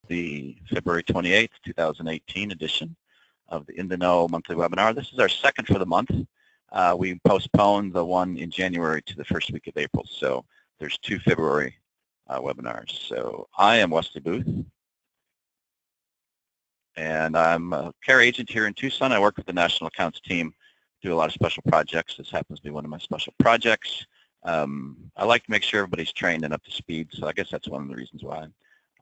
the February 28th, 2018 edition of the In the Know monthly webinar. This is our second for the month. We postponed the one in January to the first week of April, so there's 2 February webinars. So I am Wesley Booth, and I'm a care agent here in Tucson. I work with the National Accounts team, do a lot of special projects. This happens to be one of my special projects. I like to make sure everybody's trained and up to speed, so I guess that's one of the reasons why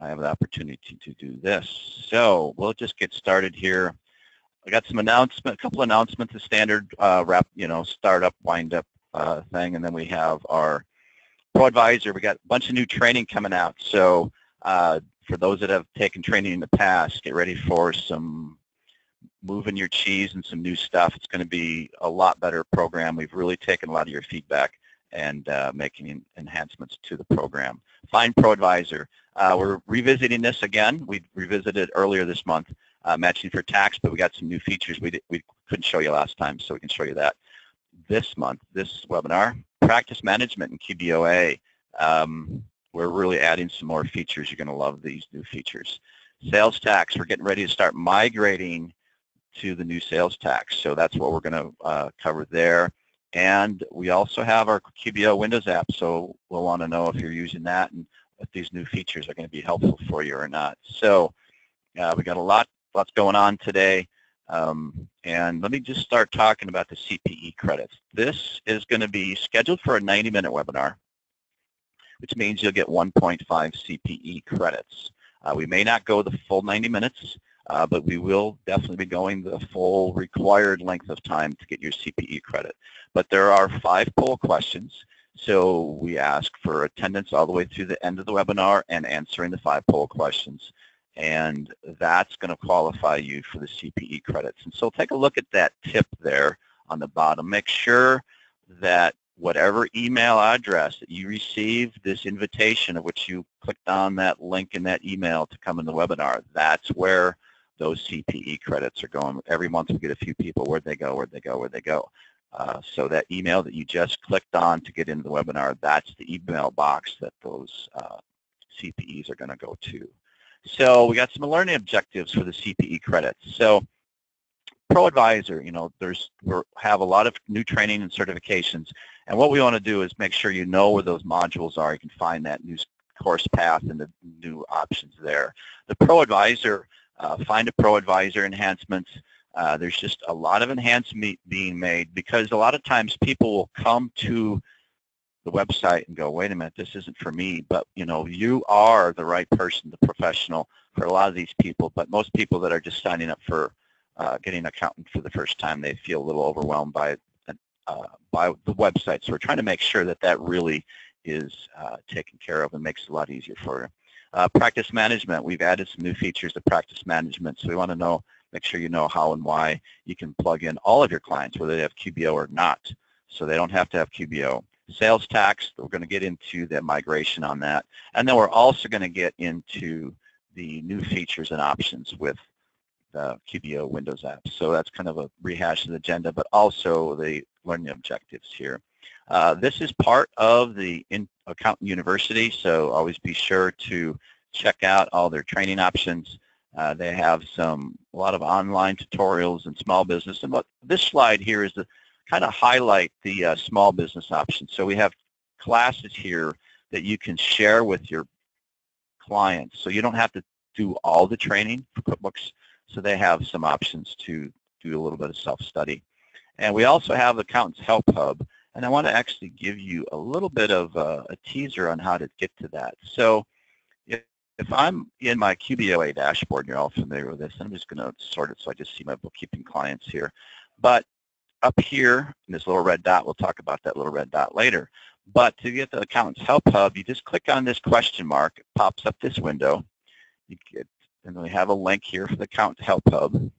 I have the opportunity to do this. So we'll just get started here. I got some announcement, a couple announcements, the standard startup, wind up thing, and then we have our Pro Advisor. We got a bunch of new training coming out. So for those that have taken training in the past, get ready for some moving your cheese and some new stuff. It's going to be a lot better program. We've really taken a lot of your feedback and making enhancements to the program. Find Pro Advisor. We're revisiting this again. We revisited earlier this month, matching for tax, but we got some new features we couldn't show you last time, so we can show you that this month, this webinar. Practice management in QBOA. We're really adding some more features. You're going to love these new features. Sales tax. We're getting ready to start migrating to the new sales tax, so that's what we're going to cover there. And we also have our QBO Windows app, so we'll want to know if you're using that and if these new features are going to be helpful for you or not. So we got lots going on today, and let me just start talking about the CPE credits. This is going to be scheduled for a 90-minute webinar, which means you'll get 1.5 CPE credits. We may not go the full 90 minutes, but we will definitely be going the full required length of time to get your CPE credit. But there are 5 poll questions, so we ask for attendance all the way through the end of the webinar and answering the 5 poll questions, and that's going to qualify you for the CPE credits. And so take a look at that tip there on the bottom. Make sure that whatever email address that you received this invitation, of which you clicked on that link in that email to come in the webinar, that's where those CPE credits are going. Every month we get a few people. Where'd they go? Where'd they go? Where'd they go? So that email that you just clicked on to get into the webinar, that's the email box that those CPEs are going to go to. So we got some learning objectives for the CPE credits. So Pro Advisor, we have a lot of new training and certifications, and what we want to do is make sure you know where those modules are. You can find that new course path and the new options there. The Pro Advisor, find a Pro Advisor enhancements. There's just a lot of enhancement being made, because a lot of times people will come to the website and go, wait a minute, this isn't for me. But you are the right person, the professional for a lot of these people. But most people that are just signing up for getting an accountant for the first time, they feel a little overwhelmed by the website. So we're trying to make sure that that really is taken care of and makes it a lot easier for you. Practice management. We've added some new features to practice management, so we want to make sure you know how and why you can plug in all of your clients, whether they have QBO or not, so they don't have to have QBO. Sales tax, we're going to get into the migration on that, and then we're also going to get into the new features and options with the QBO Windows app. So that's kind of a rehash of the agenda, but also the learning objectives here. This is part of the Accountant University, so always be sure to check out all their training options. They have a lot of online tutorials and small business. And what this slide here is to kind of highlight the small business options. So we have classes here that you can share with your clients. So you don't have to do all the training for QuickBooks. So they have some options to do a little bit of self-study. And we also have Accountants Help Hub. And I want to actually give you a little bit of a teaser on how to get to that. So if I'm in my QBOA dashboard, and you're all familiar with this, I'm just going to sort it so I just see my bookkeeping clients here. But up here in this little red dot, we'll talk about that little red dot later. But to get the Accountants Help Hub, you just click on this question mark. It pops up this window. And we have a link here for the Accountants Help Hub.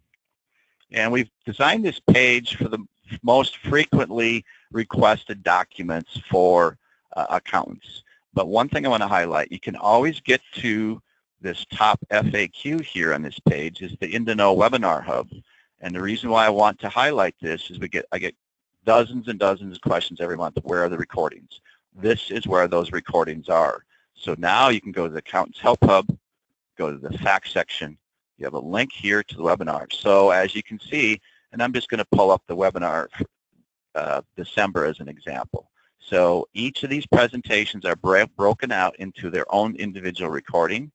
And we've designed this page for the most frequently requested documents for accountants. But one thing I want to highlight, you can always get to this top FAQ here on this page is the In the Know Webinar Hub. And the reason why I want to highlight this is I get dozens and dozens of questions every month. Where are the recordings? This is where those recordings are. So now you can go to the Accountants Help Hub, go to the facts section. You have a link here to the webinar. So as you can see, and I'm just going to pull up the webinar for December as an example. So each of these presentations are broken out into their own individual recording.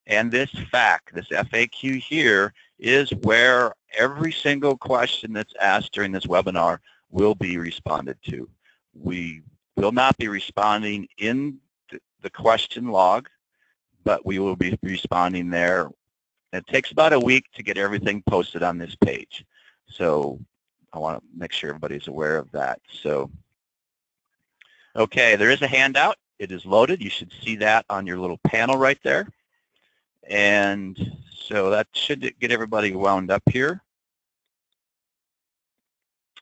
And this FAQ here, is where every single question that's asked during this webinar will be responded to. We will not be responding in the question log, but we will be responding there. It takes about a week to get everything posted on this page. So I want to make sure everybody's aware of that. So, okay, there is a handout. It is loaded. You should see that on your little panel right there. And so that should get everybody wound up here.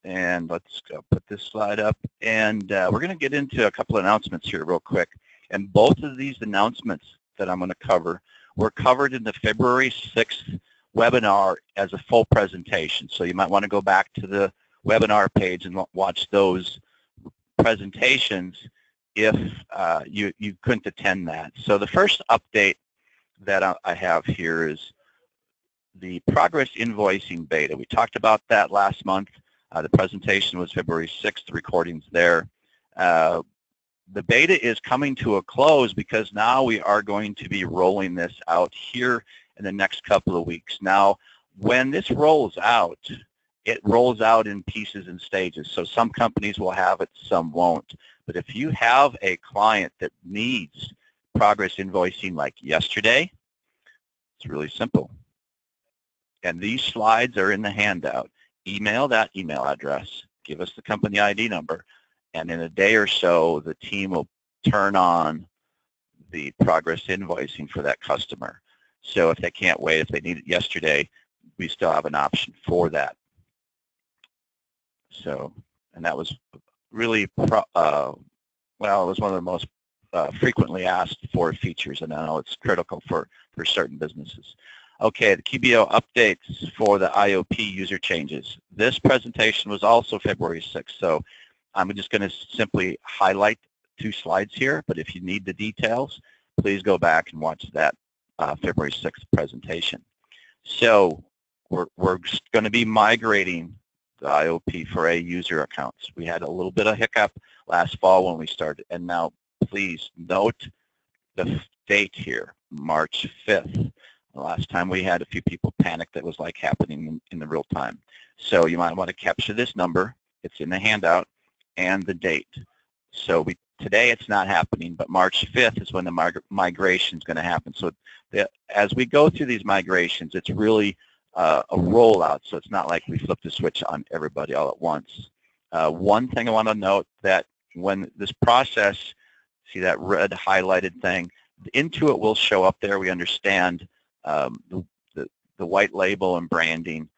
And let's go put this slide up. And we're going to get into a couple of announcements here real quick. And both of these announcements that I'm going to cover were covered in the February 6th webinar as a full presentation. So you might want to go back to the webinar page and watch those presentations if you couldn't attend that. So the first update that I have here is the progress invoicing beta. We talked about that last month. The presentation was February 6th, the recording's there. The beta is coming to a close because now we are going to be rolling this out here in the next couple of weeks. Now, when this rolls out, it rolls out in pieces and stages. So some companies will have it, some won't. But if you have a client that needs progress invoicing like yesterday, it's really simple. And these slides are in the handout. Email that email address, give us the company ID number, and in a day or so, the team will turn on the progress invoicing for that customer. So if they can't wait, if they need it yesterday, we still have an option for that. So, and that was really, well, it was one of the most frequently asked for features, and I know it's critical for certain businesses. Okay, the QBO updates for the IOP user changes. This presentation was also February 6th, so I'm just going to simply highlight 2 slides here, but if you need the details, please go back and watch that February 6th presentation. So we're going to be migrating the IOP for A user accounts. We had a little bit of hiccup last fall when we started, and now please note the date here, March 5th. The last time we had a few people panic that was like happening in the real time. So you might want to capture this number. It's in the handout, and the date. So today it's not happening, but March 5th is when the migration is going to happen. So as we go through these migrations, it's really a rollout. So it's not like we flip the switch on everybody all at once. One thing I want to note that when this process, see that red highlighted thing, Intuit will show up there. We understand the white label and branding.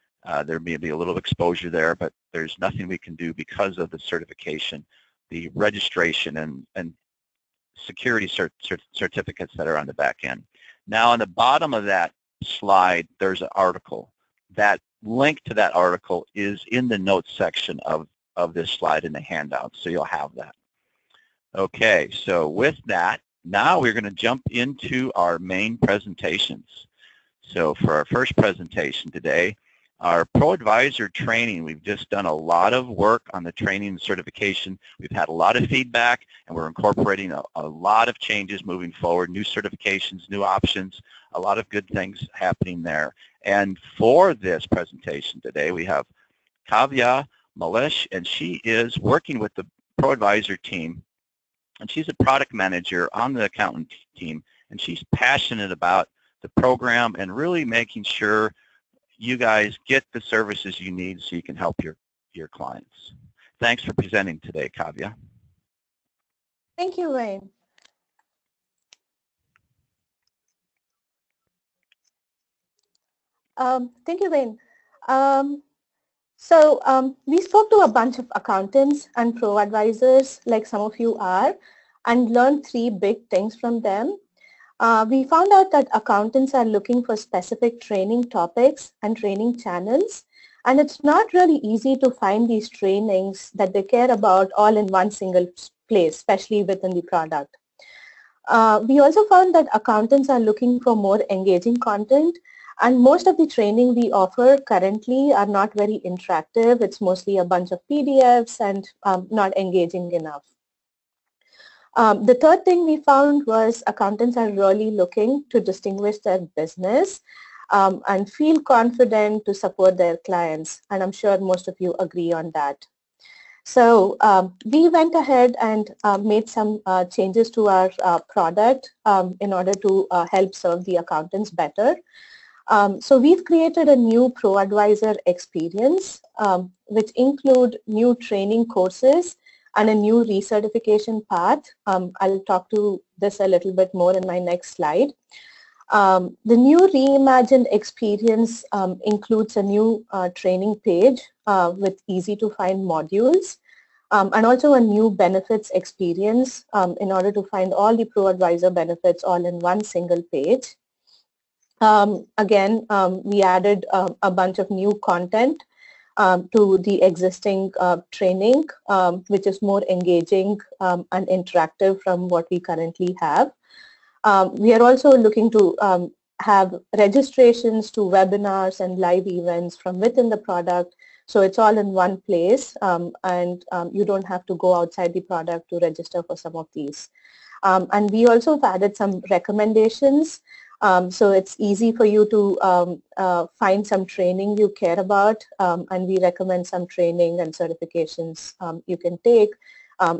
There may be a little exposure there, but there's nothing we can do because of the certification, the registration, and security certificates that are on the back end. Now, on the bottom of that slide, there's an article. That link to that article is in the notes section of this slide in the handout, so you'll have that. Okay, so with that, now we're going to jump into our main presentations. So for our first presentation today, our Pro Advisor training, we've just done a lot of work on the training and certification. We've had a lot of feedback, and we're incorporating a lot of changes moving forward, new certifications, new options, a lot of good things happening there. And for this presentation today, we have Kavya Malesh, and she is working with the Pro Advisor team, and she's a product manager on the accountant team, and she's passionate about the program and really making sure you guys get the services you need so you can help your clients. Thanks for presenting today, Kavya. Thank you, Wayne. Thank you, Wayne. We spoke to a bunch of accountants and pro advisors, like some of you are, and learned 3 big things from them. We found out that accountants are looking for specific training topics and training channels, and it's not really easy to find these trainings that they care about all in one single place, especially within the product. We also found that accountants are looking for more engaging content, and most of the training we offer currently are not very interactive. It's mostly a bunch of PDFs and not engaging enough. The third thing we found was accountants are really looking to distinguish their business and feel confident to support their clients, and I'm sure most of you agree on that. So we went ahead and made some changes to our product in order to help serve the accountants better. So we've created a new ProAdvisor experience which include new training courses and a new recertification path. I'll talk to this a little bit more in my next slide. The new reimagined experience includes a new training page with easy to find modules and also a new benefits experience in order to find all the ProAdvisor benefits all in one single page. Again, we added a bunch of new content to the existing training, which is more engaging and interactive from what we currently have. We are also looking to have registrations to webinars and live events from within the product, so it's all in one place and you don't have to go outside the product to register for some of these. And we also have added some recommendations. So it's easy for you to find some training you care about, and we recommend some training and certifications you can take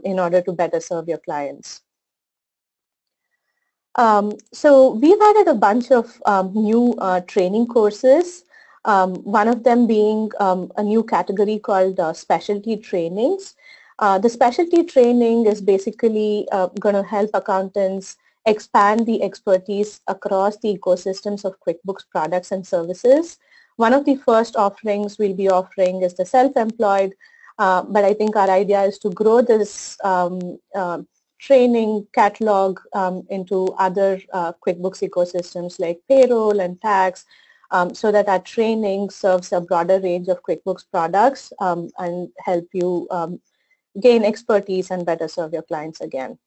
in order to better serve your clients. So we've added a bunch of new training courses, one of them being a new category called specialty trainings. The specialty training is basically going to help accountants expand the expertise across the ecosystems of QuickBooks products and services. One of the first offerings we'll be offering is the self-employed, but I think our idea is to grow this training catalog into other QuickBooks ecosystems like payroll and tax, so that our training serves a broader range of QuickBooks products and help you gain expertise and better serve your clients again.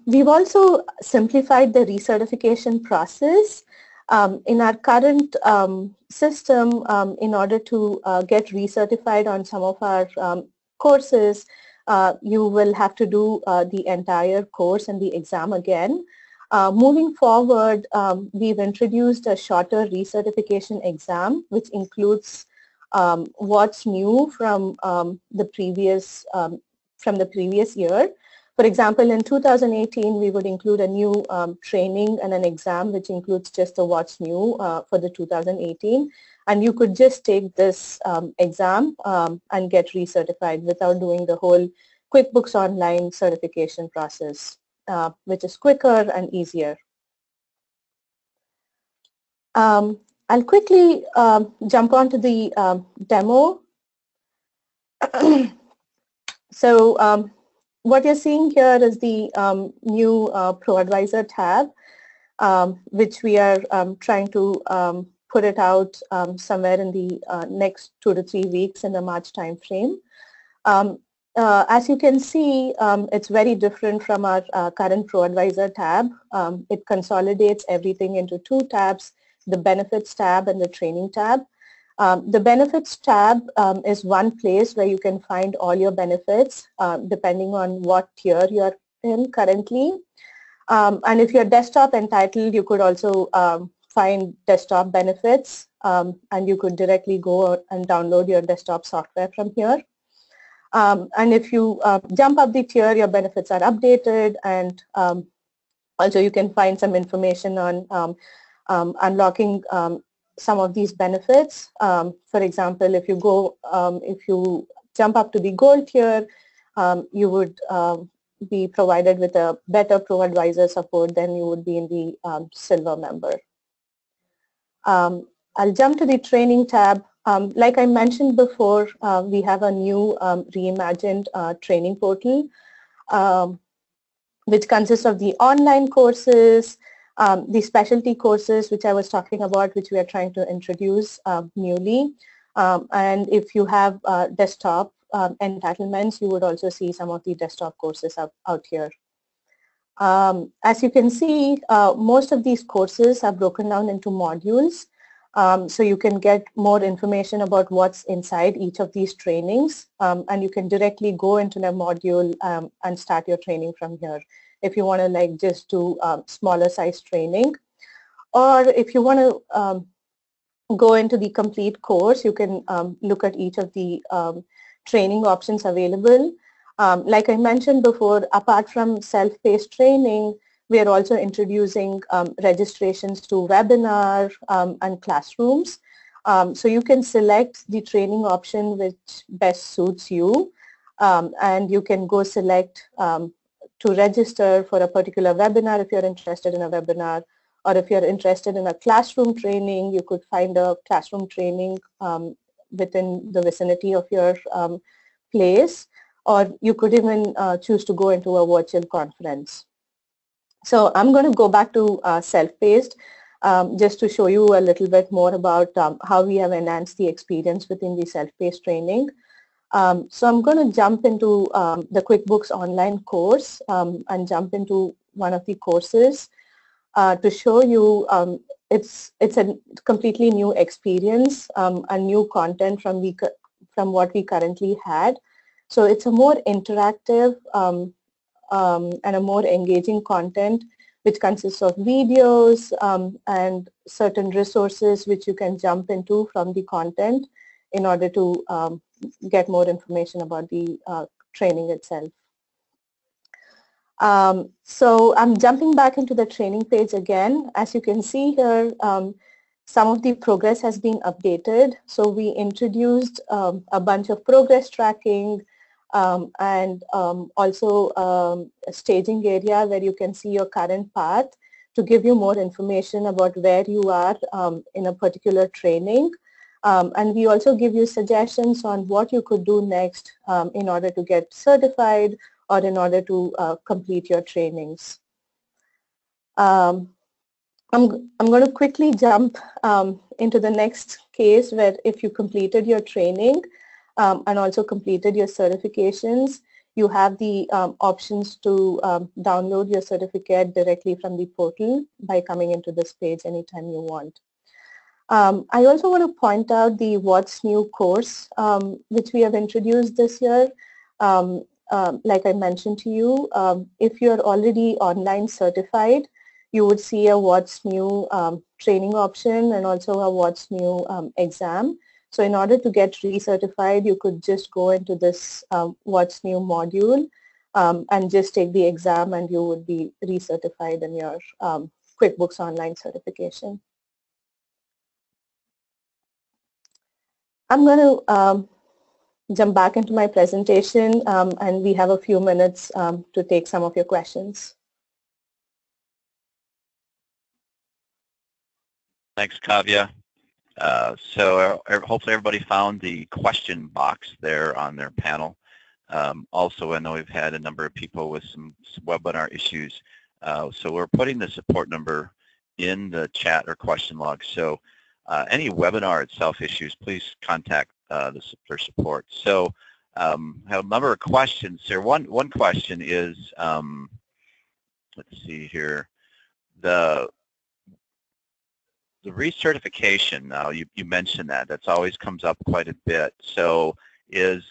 We've also simplified the recertification process. In our current system, in order to get recertified on some of our courses, you will have to do the entire course and the exam again. Moving forward, we've introduced a shorter recertification exam, which includes what's new from the previous year. For example, in 2018, we would include a new training and an exam, which includes just the what's new for the 2018. And you could just take this exam and get recertified without doing the whole QuickBooks Online certification process, which is quicker and easier. I'll quickly jump onto the demo. So what you're seeing here is the new ProAdvisor tab, which we are trying to put it out somewhere in the next 2 to 3 weeks in the March timeframe. As you can see, it's very different from our current ProAdvisor tab. It consolidates everything into 2 tabs, the Benefits tab and the Training tab. The Benefits tab is one place where you can find all your benefits depending on what tier you're in currently. And if you're desktop entitled, you could also find desktop benefits and you could directly go and download your desktop software from here. And if you jump up the tier, your benefits are updated, and also you can find some information on unlocking some of these benefits. For example, if you jump up to the gold tier, you would be provided with a better ProAdvisor support than you would be in the silver member. I'll jump to the training tab. Like I mentioned before, we have a new reimagined training portal, which consists of the online courses, the specialty courses, which I was talking about, which we are trying to introduce newly. And if you have desktop entitlements, you would also see some of the desktop courses out here. As you can see, most of these courses are broken down into modules. So you can get more information about what's inside each of these trainings, and you can directly go into the module and start your training from here. If you want to like just do smaller size training, or if you want to go into the complete course, you can look at each of the training options available. Like I mentioned before, apart from self-paced training, we are also introducing registrations to webinar and classrooms. So you can select the training option which best suits you, and you can go select to register for a particular webinar if you're interested in a webinar, or if you're interested in a classroom training, you could find a classroom training within the vicinity of your place, or you could even choose to go into a virtual conference. So I'm going to go back to self-paced just to show you a little bit more about how we have enhanced the experience within the self-paced training. So I'm going to jump into the QuickBooks Online course and jump into one of the courses to show you it's a completely new experience and new content from what we currently had. So it's a more interactive and a more engaging content which consists of videos and certain resources which you can jump into from the content in order to get more information about the training itself. So I'm jumping back into the training page again. As you can see here, some of the progress has been updated. So we introduced a bunch of progress tracking and also a staging area where you can see your current path to give you more information about where you are in a particular training. And we also give you suggestions on what you could do next in order to get certified or in order to complete your trainings. I'm going to quickly jump into the next case where if you completed your training and also completed your certifications, you have the options to download your certificate directly from the portal by coming into this page anytime you want. I also want to point out the What's New course, which we have introduced this year. Like I mentioned to you, if you're already online certified, you would see a What's New training option and also a What's New exam. So in order to get recertified, you could just go into this What's New module and just take the exam and you would be recertified in your QuickBooks Online certification. I'm going to jump back into my presentation and we have a few minutes to take some of your questions. Thanks, Kavya. So hopefully everybody found the question box there on their panel. Also, I know we've had a number of people with some webinar issues. So we're putting the support number in the chat or question log. So any webinar itself issues, please contact their support. So I have a number of questions here. One question is, let's see here, the recertification. Now you mentioned that's always comes up quite a bit. So you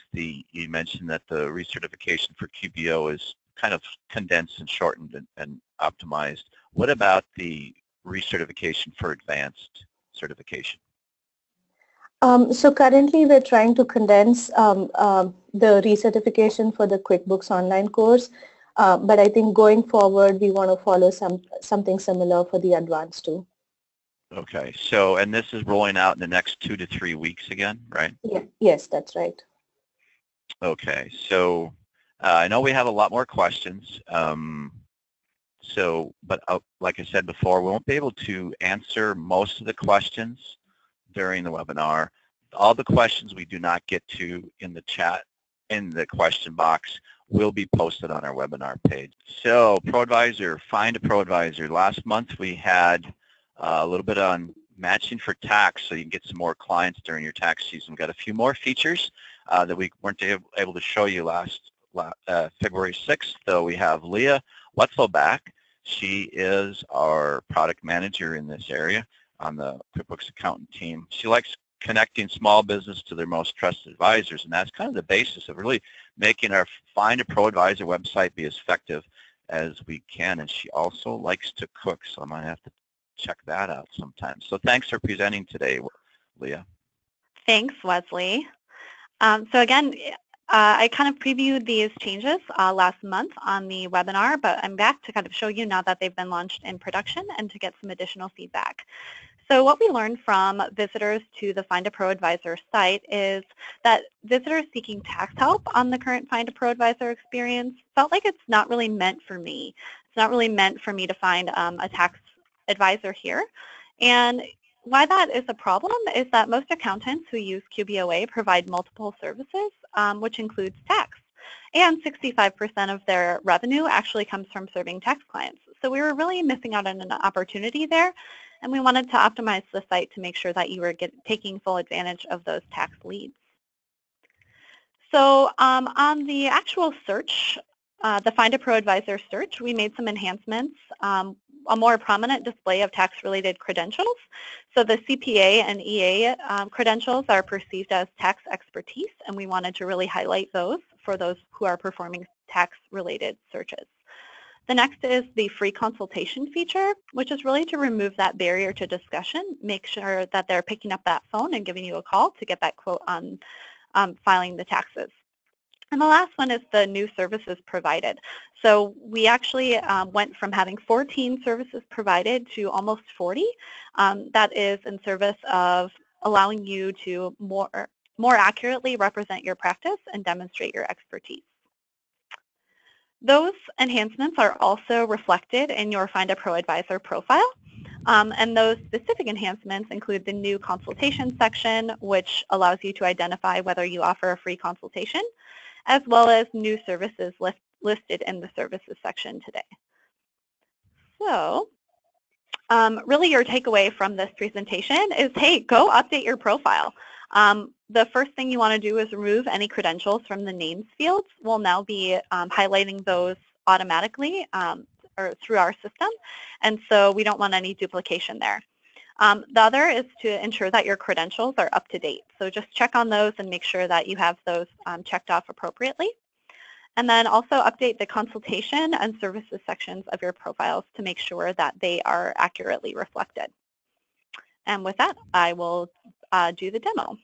mentioned that the recertification for QBO is kind of condensed and shortened and optimized. What about the recertification for advanced certification? So currently we're trying to condense the recertification for the QuickBooks Online course, but I think going forward we want to follow something similar for the advanced too. Okay, so and this is rolling out in the next 2 to 3 weeks again, right? Yeah. Yes, that's right. Okay, so I know we have a lot more questions. But like I said before, we won't be able to answer most of the questions during the webinar. All the questions we do not get to in the chat, in the question box, will be posted on our webinar page. So ProAdvisor, find a ProAdvisor. Last month we had a little bit on matching for tax, so you can get some more clients during your tax season. We've got a few more features that we weren't able to show you last February 6th. So we have Leah Wetzel back. She is our product manager in this area on the QuickBooks accountant team. She likes connecting small business to their most trusted advisors, and that's kind of the basis of really making our Find a Pro Advisor website be as effective as we can. And she also likes to cook, so I might have to check that out sometime. So thanks for presenting today, Leah. Thanks, Wesley. So again, I kind of previewed these changes last month on the webinar, but I'm back to kind of show you now that they've been launched in production and to get some additional feedback. So what we learned from visitors to the Find a Pro Advisor site is that visitors seeking tax help on the current Find a Pro Advisor experience felt like it's not really meant for me. It's not really meant for me to find a tax advisor here. And why that is a problem is that most accountants who use QBOA provide multiple services, which includes tax. And 65% of their revenue actually comes from serving tax clients. So we were really missing out on an opportunity there, and we wanted to optimize the site to make sure that you were taking full advantage of those tax leads. So on the actual search, the Find a Pro Advisor search, we made some enhancements. A more prominent display of tax-related credentials. So the CPA and EA credentials are perceived as tax expertise, and we wanted to really highlight those for those who are performing tax-related searches. The next is the free consultation feature, which is really to remove that barrier to discussion, make sure that they're picking up that phone and giving you a call to get that quote on filing the taxes. And the last one is the new services provided. So we actually went from having 14 services provided to almost 40. That is in service of allowing you to more accurately represent your practice and demonstrate your expertise. Those enhancements are also reflected in your Find a Pro Advisor profile. And those specific enhancements include the new consultation section, which allows you to identify whether you offer a free consultation, as well as new services listed in the services section today. So really your takeaway from this presentation is, hey, go update your profile. The first thing you want to do is remove any credentials from the names fields. We'll now be highlighting those automatically or through our system, and so we don't want any duplication there. The other is to ensure that your credentials are up to date. So just check on those and make sure that you have those checked off appropriately. And then also update the consultation and services sections of your profiles to make sure that they are accurately reflected. And with that, I will do the demo.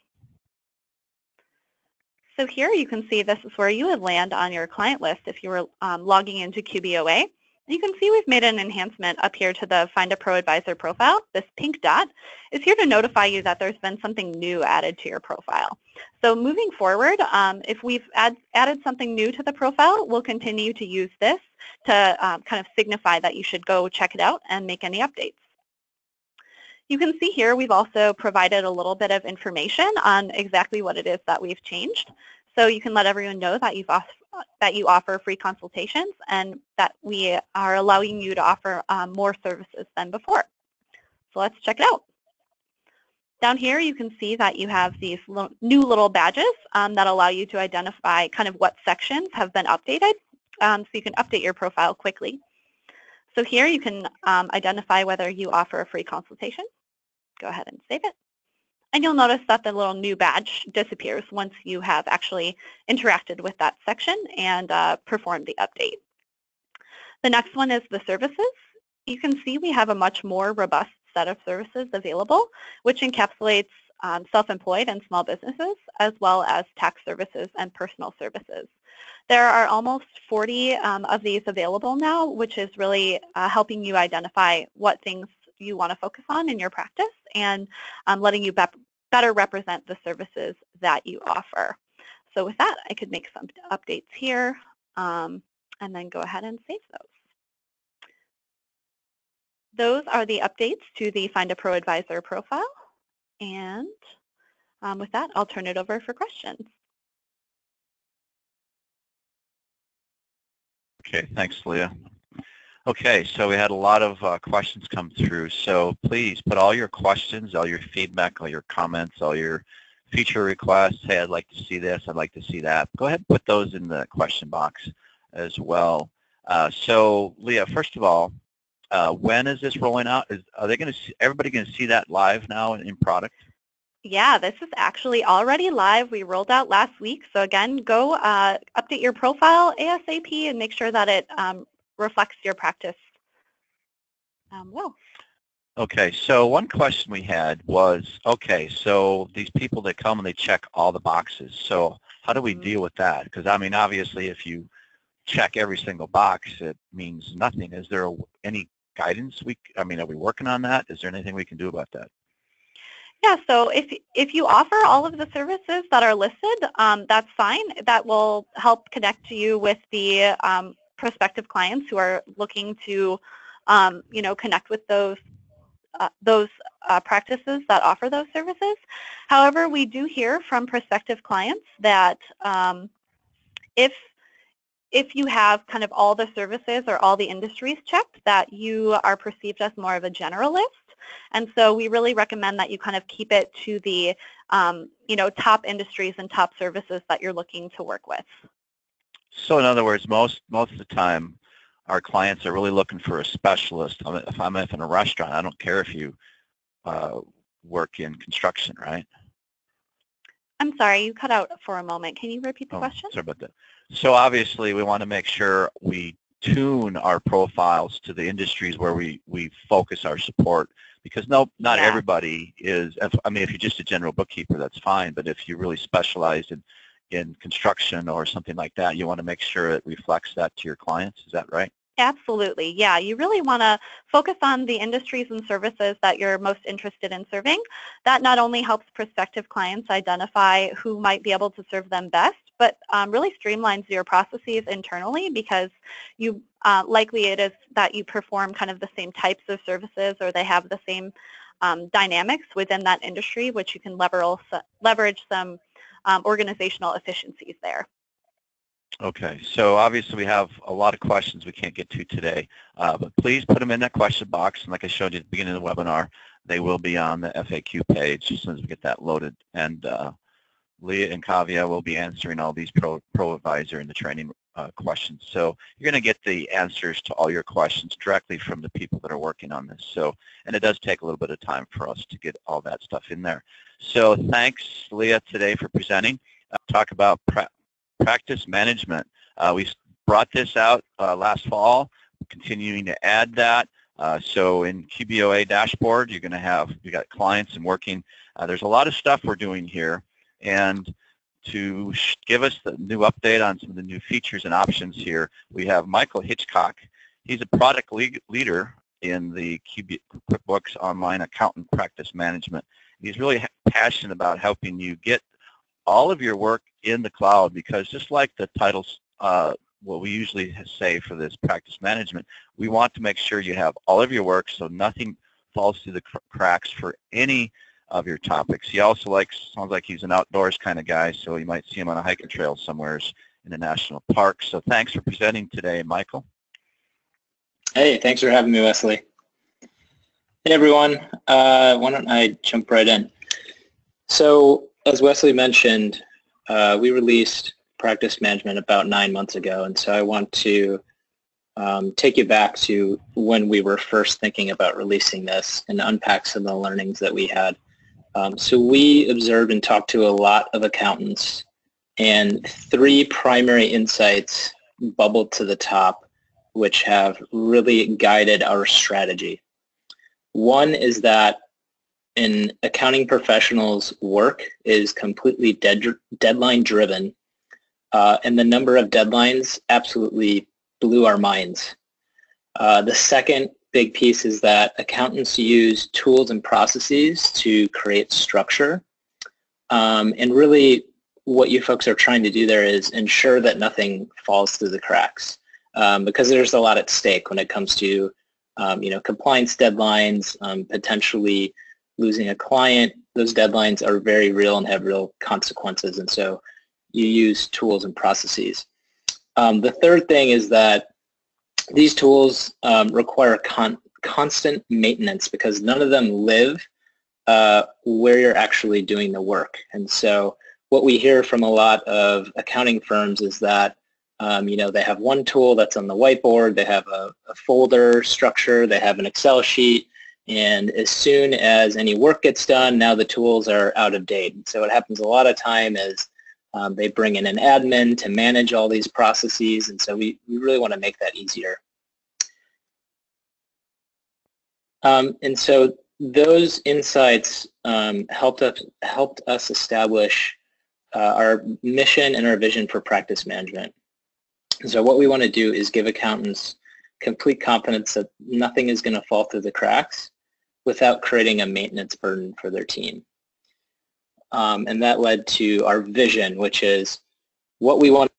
So here you can see this is where you would land on your client list if you were logging into QBOA. You can see we've made an enhancement up here to the Find a Pro Advisor profile. This pink dot is here to notify you that there's been something new added to your profile. So moving forward, if we've added something new to the profile, we'll continue to use this to kind of signify that you should go check it out and make any updates. You can see here we've also provided a little bit of information on exactly what it is that we've changed. So you can let everyone know that you offer free consultations and that we are allowing you to offer more services than before. So let's check it out. Down here you can see that you have these new little badges that allow you to identify kind of what sections have been updated, so you can update your profile quickly. So here you can identify whether you offer a free consultation. Go ahead and save it. And you'll notice that the little new badge disappears once you have actually interacted with that section and performed the update. The next one is the services. You can see we have a much more robust set of services available, which encapsulates self-employed and small businesses, as well as tax services and personal services. There are almost 40 of these available now, which is really helping you identify what things you want to focus on in your practice and letting you better represent the services that you offer. So with that, I could make some updates here and then go ahead and save those. Those are the updates to the Find a Pro Advisor profile. And with that, I'll turn it over for questions. Okay, thanks, Leah. Okay, so we had a lot of questions come through. So please put all your questions, all your feedback, all your comments, all your feature requests. Hey, I'd like to see this. I'd like to see that. Go ahead and put those in the question box as well. So, Leah, first of all, when is this rolling out? Are they going to everybody going to see that live now in product? Yeah, this is actually already live. We rolled out last week. So again, go update your profile ASAP and make sure that it reflects your practice well. Okay, so one question we had was, okay, so these people that come and they check all the boxes. So how do we deal with that? Because, I mean, obviously, if you check every single box, it means nothing. Is there any guidance? I mean, are we working on that? Is there anything we can do about that? Yeah, so if you offer all of the services that are listed, that's fine. That will help connect you with the prospective clients who are looking to, connect with those practices that offer those services. However, we do hear from prospective clients that if you have kind of all the services or all the industries checked, that you are perceived as more of a generalist. And so we really recommend that you kind of keep it to the, top industries and top services that you're looking to work with. So in other words, most of the time, our clients are really looking for a specialist. If I'm in a restaurant, I don't care if you work in construction, right? I'm sorry, you cut out for a moment. Can you repeat the question? Sorry about that. So obviously, we want to make sure we tune our profiles to the industries where we focus our support, because not everybody is. I mean, if you're just a general bookkeeper, that's fine. But if you really specialize in construction or something like that, you want to make sure it reflects that to your clients. Is that right? Absolutely. Yeah, you really want to focus on the industries and services that you're most interested in serving. That not only helps prospective clients identify who might be able to serve them best, but really streamlines your processes internally, because you likely it is that you perform kind of the same types of services, or they have the same dynamics within that industry, which you can leverage some organizational efficiencies there. Okay, so obviously we have a lot of questions we can't get to today, but please put them in that question box, and like I showed you at the beginning of the webinar, they will be on the FAQ page as soon as we get that loaded, and Leah and Kavya will be answering all these pro-advisor and the training questions. So you're going to get the answers to all your questions directly from the people that are working on this. So, and it does take a little bit of time for us to get all that stuff in there. So thanks, Leah, today for presenting. Talk about practice management. We brought this out last fall, continuing to add that. So in QBOA dashboard, you got clients and working. There's a lot of stuff we're doing here, and to give us the new update on some of the new features and options here, we have Michael Hitchcock. He's a product leader in the QuickBooks Online Accountant Practice Management. He's really passionate about helping you get all of your work in the cloud, because just like the titles, what we usually say for this practice management, we want to make sure you have all of your work so nothing falls through the cracks for any of your topics. He also sounds like he's an outdoors kind of guy, so you might see him on a hiking trail somewhere in the national park. So thanks for presenting today, Michael. Hey, thanks for having me, Wesley. Hey, everyone. Why don't I jump right in? So, as Wesley mentioned, we released practice management about 9 months ago, and so I want to take you back to when we were first thinking about releasing this and unpack some of the learnings that we had. So we observed and talked to a lot of accountants, and 3 primary insights bubbled to the top, which have really guided our strategy. One is that an accounting professional's work is completely deadline driven, and the number of deadlines absolutely blew our minds. The second big piece is that accountants use tools and processes to create structure, and really what you folks are trying to do there is ensure that nothing falls through the cracks, because there's a lot at stake when it comes to compliance deadlines, potentially losing a client. Those deadlines are very real and have real consequences, and so you use tools and processes. The third thing is that these tools require constant maintenance, because none of them live where you're actually doing the work. And so what we hear from a lot of accounting firms is that they have one tool that's on the whiteboard, they have a folder structure, they have an Excel sheet, and as soon as any work gets done, now the tools are out of date. And so what happens a lot of time is they bring in an admin to manage all these processes, and so we really want to make that easier. And so those insights helped us establish our mission and our vision for practice management. So what we want to do is give accountants complete confidence that nothing is going to fall through the cracks without creating a maintenance burden for their team. And that led to our vision, which is what we want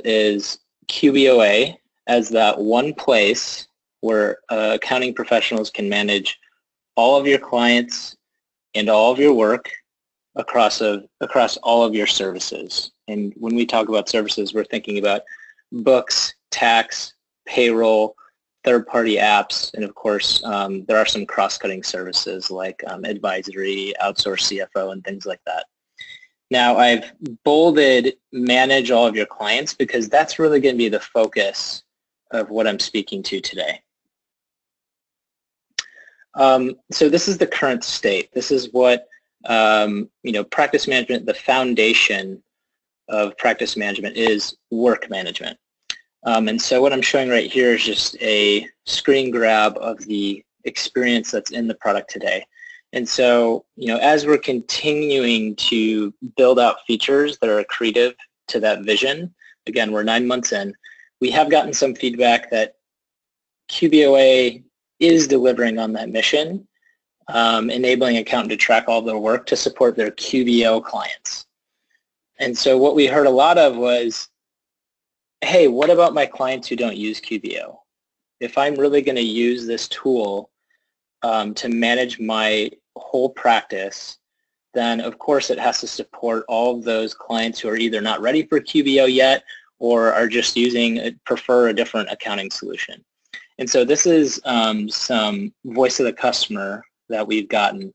is QBOA as that one place where accounting professionals can manage all of your clients and all of your work across all of your services. And when we talk about services, we're thinking about books, tax, payroll, third-party apps, and of course, there are some cross-cutting services like advisory, outsourced CFO, and things like that. Now, I've bolded manage all of your clients because that's really going to be the focus of what I'm speaking to today. So this is the current state. This is what, practice management, the foundation of practice management is work management. And so what I'm showing right here is just a screen grab of the experience that's in the product today. And so, as we're continuing to build out features that are accretive to that vision, again, we're 9 months in, we have gotten some feedback that QBOA is delivering on that mission, enabling accountant to track all their work to support their QBO clients. And so what we heard a lot of was, hey, what about my clients who don't use QBO? If I'm really going to use this tool to manage my whole practice, then of course it has to support all of those clients who are either not ready for QBO yet or are just prefer a different accounting solution. And so this is some voice of the customer that we've gotten.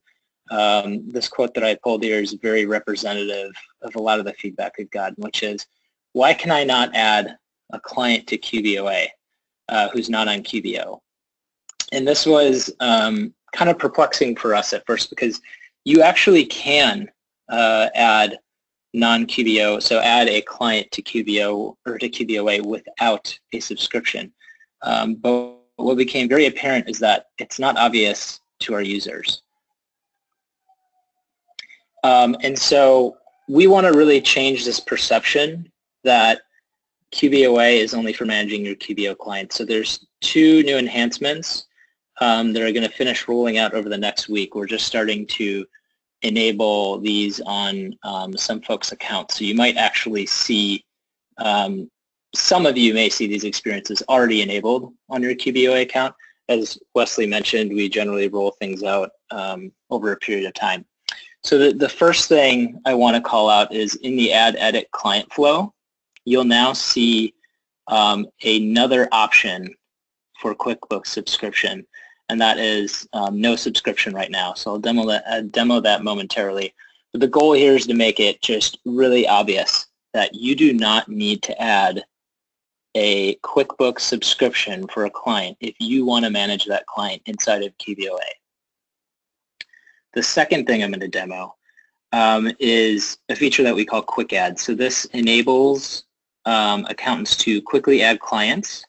This quote that I pulled here is very representative of a lot of the feedback we've gotten, which is, why can I not add a client to QBOA who's not on QBO? And this was kind of perplexing for us at first because you actually can add non-QBO, so add a client to QBO or to QBOA without a subscription. But what became very apparent is that it's not obvious to our users. And so we want to really change this perception that QBOA is only for managing your QBO clients. So there's 2 new enhancements that are going to finish rolling out over the next week. We're just starting to enable these on some folks' accounts. So you might actually see, some of you may see these experiences already enabled on your QBOA account. As Wesley mentioned, we generally roll things out over a period of time. So the first thing I want to call out is in the Add Edit client flow, you'll now see another option for QuickBooks subscription, and that is no subscription right now. So I'll demo that momentarily. But the goal here is to make it just really obvious that you do not need to add a QuickBooks subscription for a client if you want to manage that client inside of QBOA. The second thing I'm going to demo is a feature that we call Quick Add. So this enables accountants to quickly add clients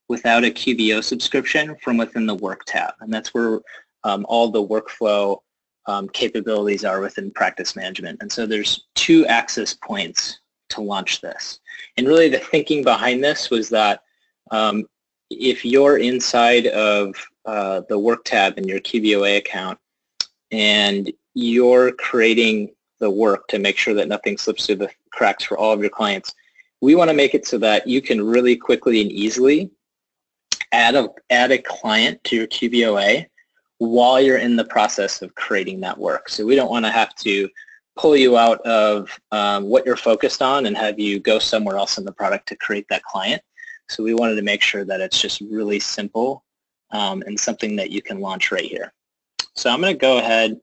without a QBO subscription from within the Work tab. And that's where all the workflow capabilities are within practice management. And so there's 2 access points to launch this. And really the thinking behind this was that if you're inside of the Work tab in your QBOA account and you're creating the work to make sure that nothing slips through the cracks for all of your clients, we want to make it so that you can really quickly and easily add a client to your QBOA while you're in the process of creating that work. So we don't want to have to pull you out of what you're focused on and have you go somewhere else in the product to create that client. So we wanted to make sure that it's just really simple and something that you can launch right here. So I'm going to go ahead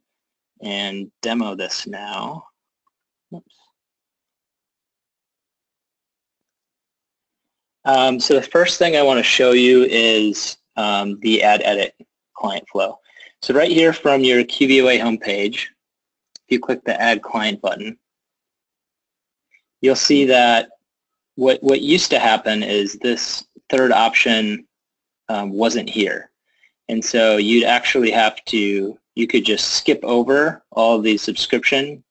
and demo this now. Oops. So the first thing I want to show you is the add edit client flow. So right here from your QBOA homepage, if you click the add client button, you'll see that what used to happen is this third option wasn't here. And so you'd actually have to, you could just skip over all of these subscription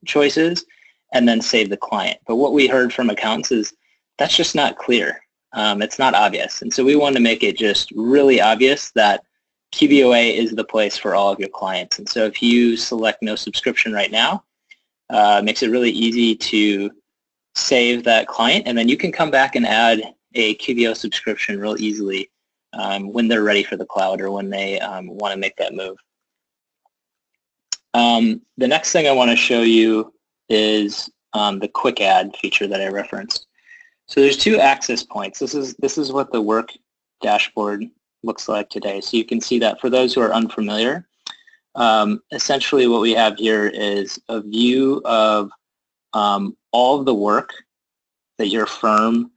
choices and then save the client. But what we heard from accountants is that's just not clear. It's not obvious. And so we want to make it just really obvious that QBOA is the place for all of your clients. And so if you select no subscription right now, it makes it really easy to save that client, and then you can come back and add a QBO subscription real easily when they're ready for the cloud or when they want to make that move. The next thing I want to show you is the quick add feature that I referenced. So there's two access points. This is what the work dashboard looks like today. So you can see that for those who are unfamiliar, essentially what we have here is a view of all of the work that your firm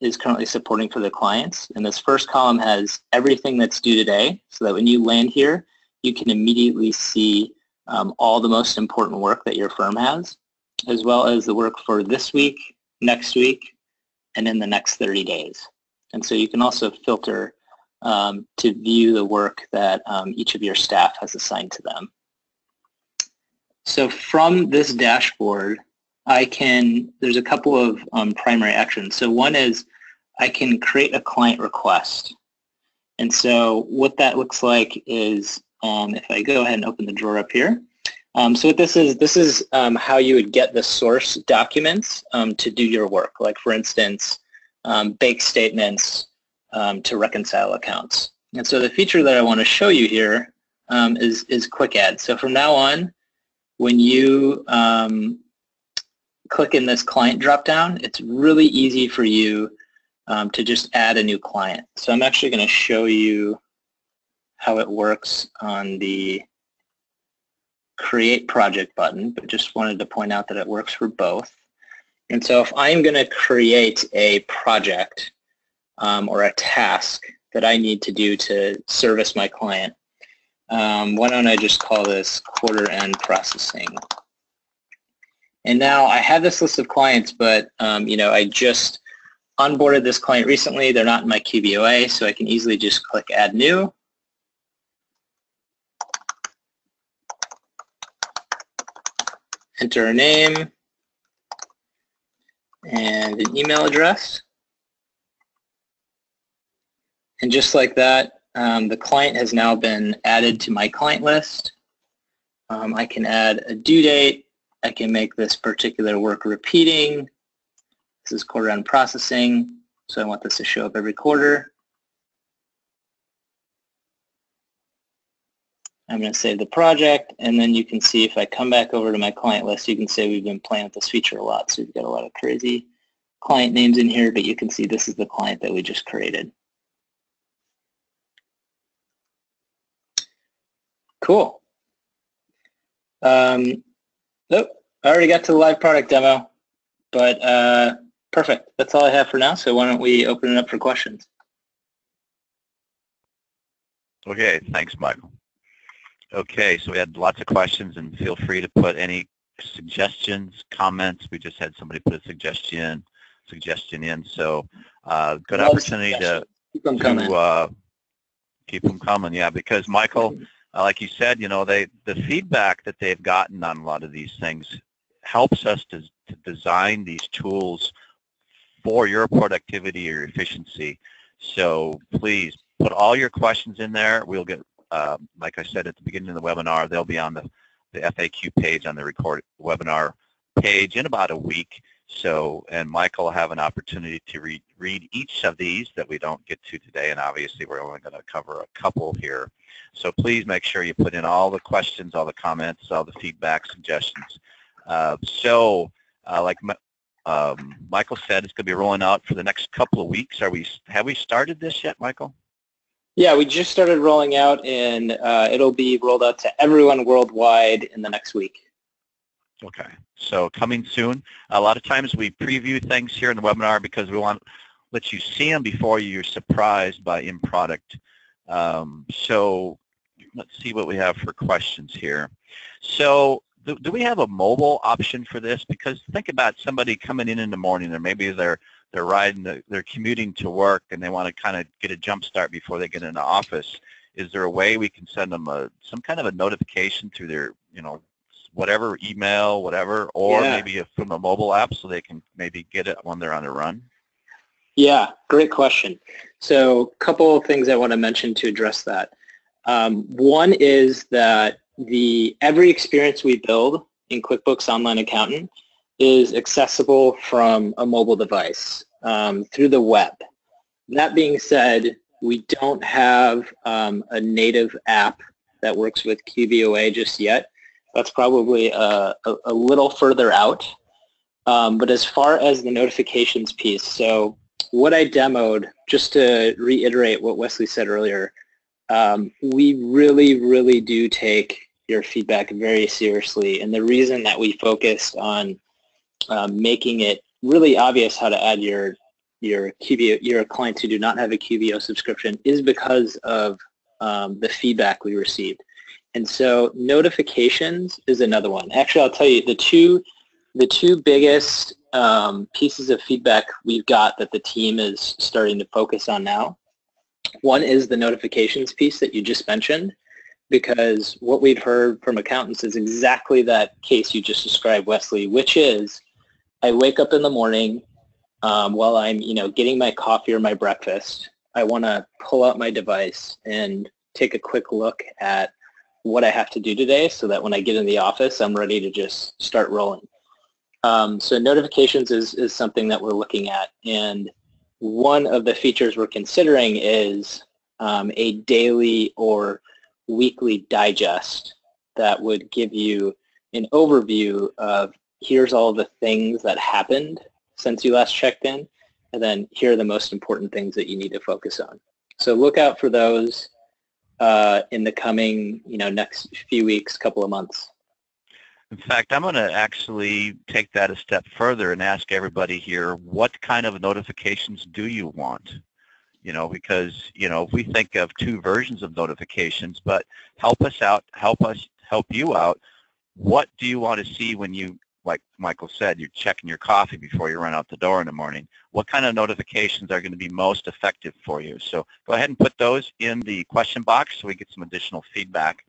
is currently supporting for the clients. And this first column has everything that's due today, so that when you land here, you can immediately see all the most important work that your firm has, as well as the work for this week, next week, and in the next 30 days. And so you can also filter to view the work that each of your staff has assigned to them. So from this dashboard, there's a couple of primary actions. So one is I can create a client request. And so what that looks like is, if I go ahead and open the drawer up here, so what this is how you would get the source documents to do your work. Like for instance, bank statements to reconcile accounts. And so the feature that I want to show you here is quick add. So from now on, when you click in this client dropdown, it's really easy for you to just add a new client. So I'm actually going to show you how it works on the Create Project button, but just wanted to point out that it works for both. And so if I'm going to create a project or a task that I need to do to service my client, why don't I just call this quarter end processing? And now I have this list of clients, but I just onboarded this client recently. They're not in my QBOA, so I can easily just click Add New. Enter a name and an email address. And just like that, the client has now been added to my client list. I can add a due date. I can make this particular work repeating. This is quarter end processing, so I want this to show up every quarter. I'm going to save the project, and then you can see if I come back over to my client list, you can see we've been playing with this feature a lot. So we've got a lot of crazy client names in here, but you can see this is the client that we just created. Cool. I already got to the live product demo, but perfect. That's all I have for now, so why don't we open it up for questions? Okay, thanks, Michael. Okay, so we had lots of questions, and feel free to put any suggestions, comments. We just had somebody put a suggestion in, so good opportunity to keep them coming. Keep them coming, yeah, because Michael, like you said, the feedback that they've gotten on a lot of these things helps us to design these tools for your productivity or efficiency. So please put all your questions in there. We'll get, like I said at the beginning of the webinar, they'll be on the FAQ page on the recorded webinar page in about a week. So, and Michael will have an opportunity to read each of these that we don't get to today, and obviously we're only going to cover a couple here. So please make sure you put in all the questions, all the comments, all the feedback, suggestions. Like Michael said, it's going to be rolling out for the next couple of weeks. Have we started this yet, Michael? Yeah, we just started rolling out, and it'll be rolled out to everyone worldwide in the next week. Okay, so coming soon. A lot of times we preview things here in the webinar because we want to let you see them before you're surprised by in product. So let's see what we have for questions here. So do we have a mobile option for this? Because think about somebody coming in the morning, or maybe they're they're commuting to work and they want to kind of get a jump start before they get in the office. Is there a way we can send them some kind of a notification through their, whatever, email, whatever, or maybe from a mobile app so they can maybe get it when they're on a run? Yeah, great question. So a couple of things I want to mention to address that. One is that every experience we build in QuickBooks Online Accountant is accessible from a mobile device through the web. That being said, we don't have a native app that works with QBOA just yet. That's probably a little further out. But as far as the notifications piece, so what I demoed, just to reiterate what Wesley said earlier, we really, really do take your feedback very seriously. And the reason that we focused on making it really obvious how to add your QBO, your clients who do not have a QBO subscription, is because of the feedback we received. And so notifications is another one. Actually, I'll tell you the two biggest pieces of feedback we've got that the team is starting to focus on now. One is the notifications piece that you just mentioned, because what we've heard from accountants is exactly that case you just described, Wesley, which is I wake up in the morning while I'm getting my coffee or my breakfast. I want to pull out my device and take a quick look at what I have to do today so that when I get in the office, I'm ready to just start rolling. So notifications is something that we're looking at, and one of the features we're considering is a daily or weekly digest that would give you an overview of here's all the things that happened since you last checked in, and then here are the most important things that you need to focus on. So look out for those in the coming next few weeks, couple of months. In fact, I'm going to actually take that a step further and ask everybody here, what kind of notifications do you want? Because, if we think of two versions of notifications, but help us out, help you out. What do you want to see when you, like Michael said, you're checking your coffee before you run out the door in the morning? What kind of notifications are going to be most effective for you? So go ahead and put those in the question box so we get some additional feedback.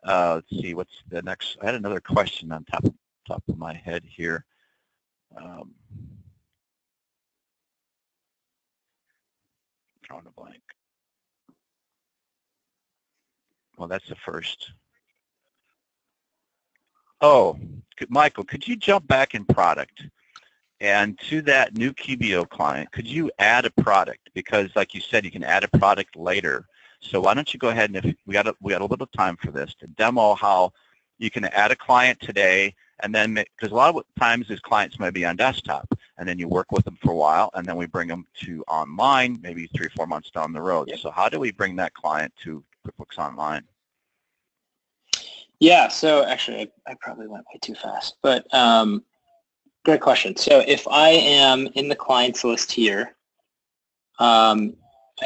Let's see, what's the next? I had another question on top of my head here. Drawing a blank. Well, that's the first. Oh, Michael, could you jump back in product? And to that new QBO client, could you add a product? Because like you said, you can add a product later. So why don't you go ahead and, if we got a little bit of time for this, to demo how you can add a client today, and then, because a lot of times these clients might be on desktop, and then you work with them for a while, and then we bring them to online maybe 3 or 4 months down the road. Yep. So how do we bring that client to QuickBooks Online? Yeah, so actually I probably went way too fast, but great question. So if I am in the clients list here, I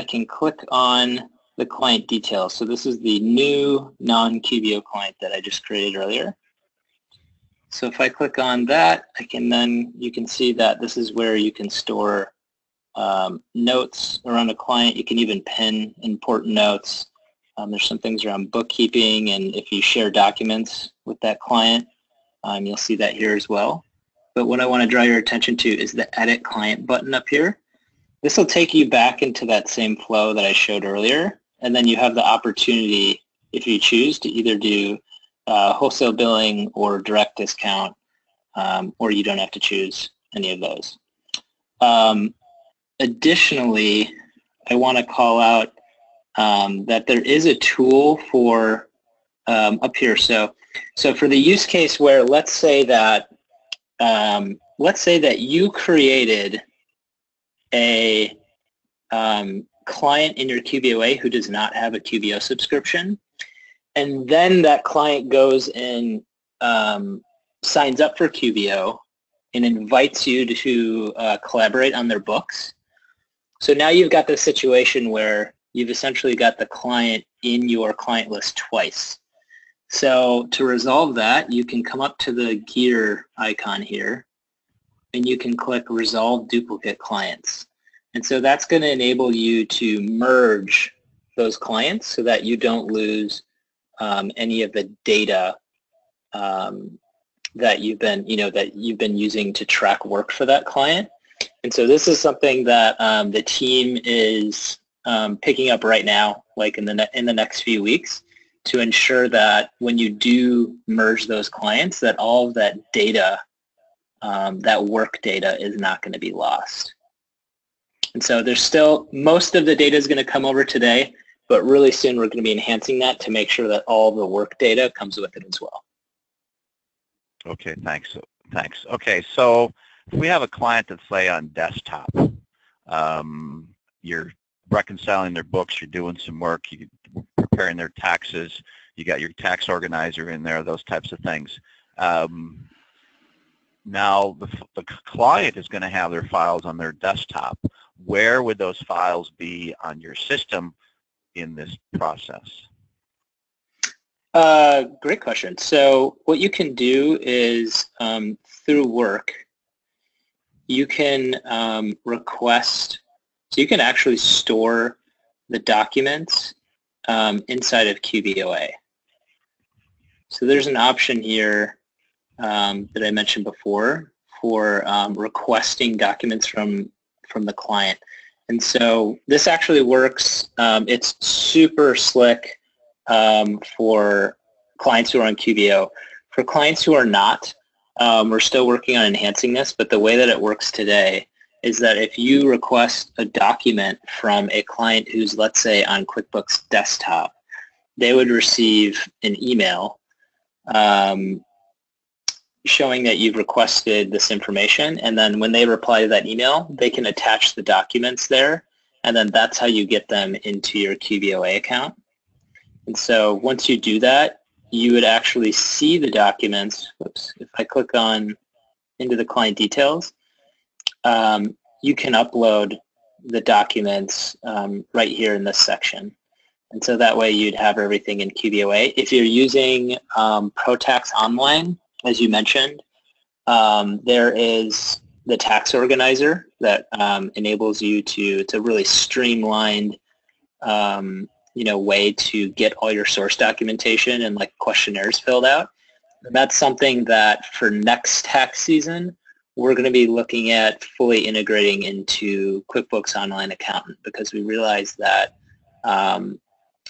can click on the client details. So this is the new non-QBO client that I just created earlier. So if I click on that, you can see that this is where you can store notes around a client. You can even pin important notes. There's some things around bookkeeping, and if you share documents with that client, you'll see that here as well. But what I want to draw your attention to is the Edit Client button up here. This will take you back into that same flow that I showed earlier, and then you have the opportunity, if you choose, to either do wholesale billing or direct discount, or you don't have to choose any of those. Additionally, I want to call out that there is a tool for up here. So for the use case where let's say that you created a client in your QBOA who does not have a QBO subscription, and then that client goes and signs up for QBO and invites you to collaborate on their books. So now you've got this situation where you've essentially got the client in your client list twice. So to resolve that, you can come up to the gear icon here, and you can click Resolve Duplicate Clients. And so that's going to enable you to merge those clients so that you don't lose any of the data that you've been using to track work for that client. And so this is something that the team is picking up right now, like in the next few weeks, to ensure that when you do merge those clients, that all of that data, that work data, is not going to be lost. And so there's still, most of the data is going to come over today, but really soon we're going to be enhancing that to make sure that all the work data comes with it as well. Okay, thanks. Thanks. Okay, so if we have a client that's, say, on desktop, you're reconciling their books, you're doing some work, you're preparing their taxes, you got your tax organizer in there, those types of things. Now the client is going to have their files on their desktop. Where would those files be on your system in this process? Great question. So what you can do is through work, you can request, so you can actually store the documents inside of QBOA. So there's an option here that I mentioned before for requesting documents from the client. And so this actually works. It's super slick for clients who are on QBO. For clients who are not, we're still working on enhancing this, but the way that it works today is that if you request a document from a client who's, let's say, on QuickBooks Desktop, they would receive an email showing that you've requested this information, and then when they reply to that email, they can attach the documents there, and then that's how you get them into your QBOA account. And so once you do that, you would actually see the documents. Whoops, if I click on into the client details, you can upload the documents right here in this section. And so that way you'd have everything in QBOA. If you're using ProTax Online, as you mentioned, there is the tax organizer that enables you to really streamlined way to get all your source documentation and like questionnaires filled out. And that's something that for next tax season, we're going to be looking at fully integrating into QuickBooks Online Accountant, because we realize that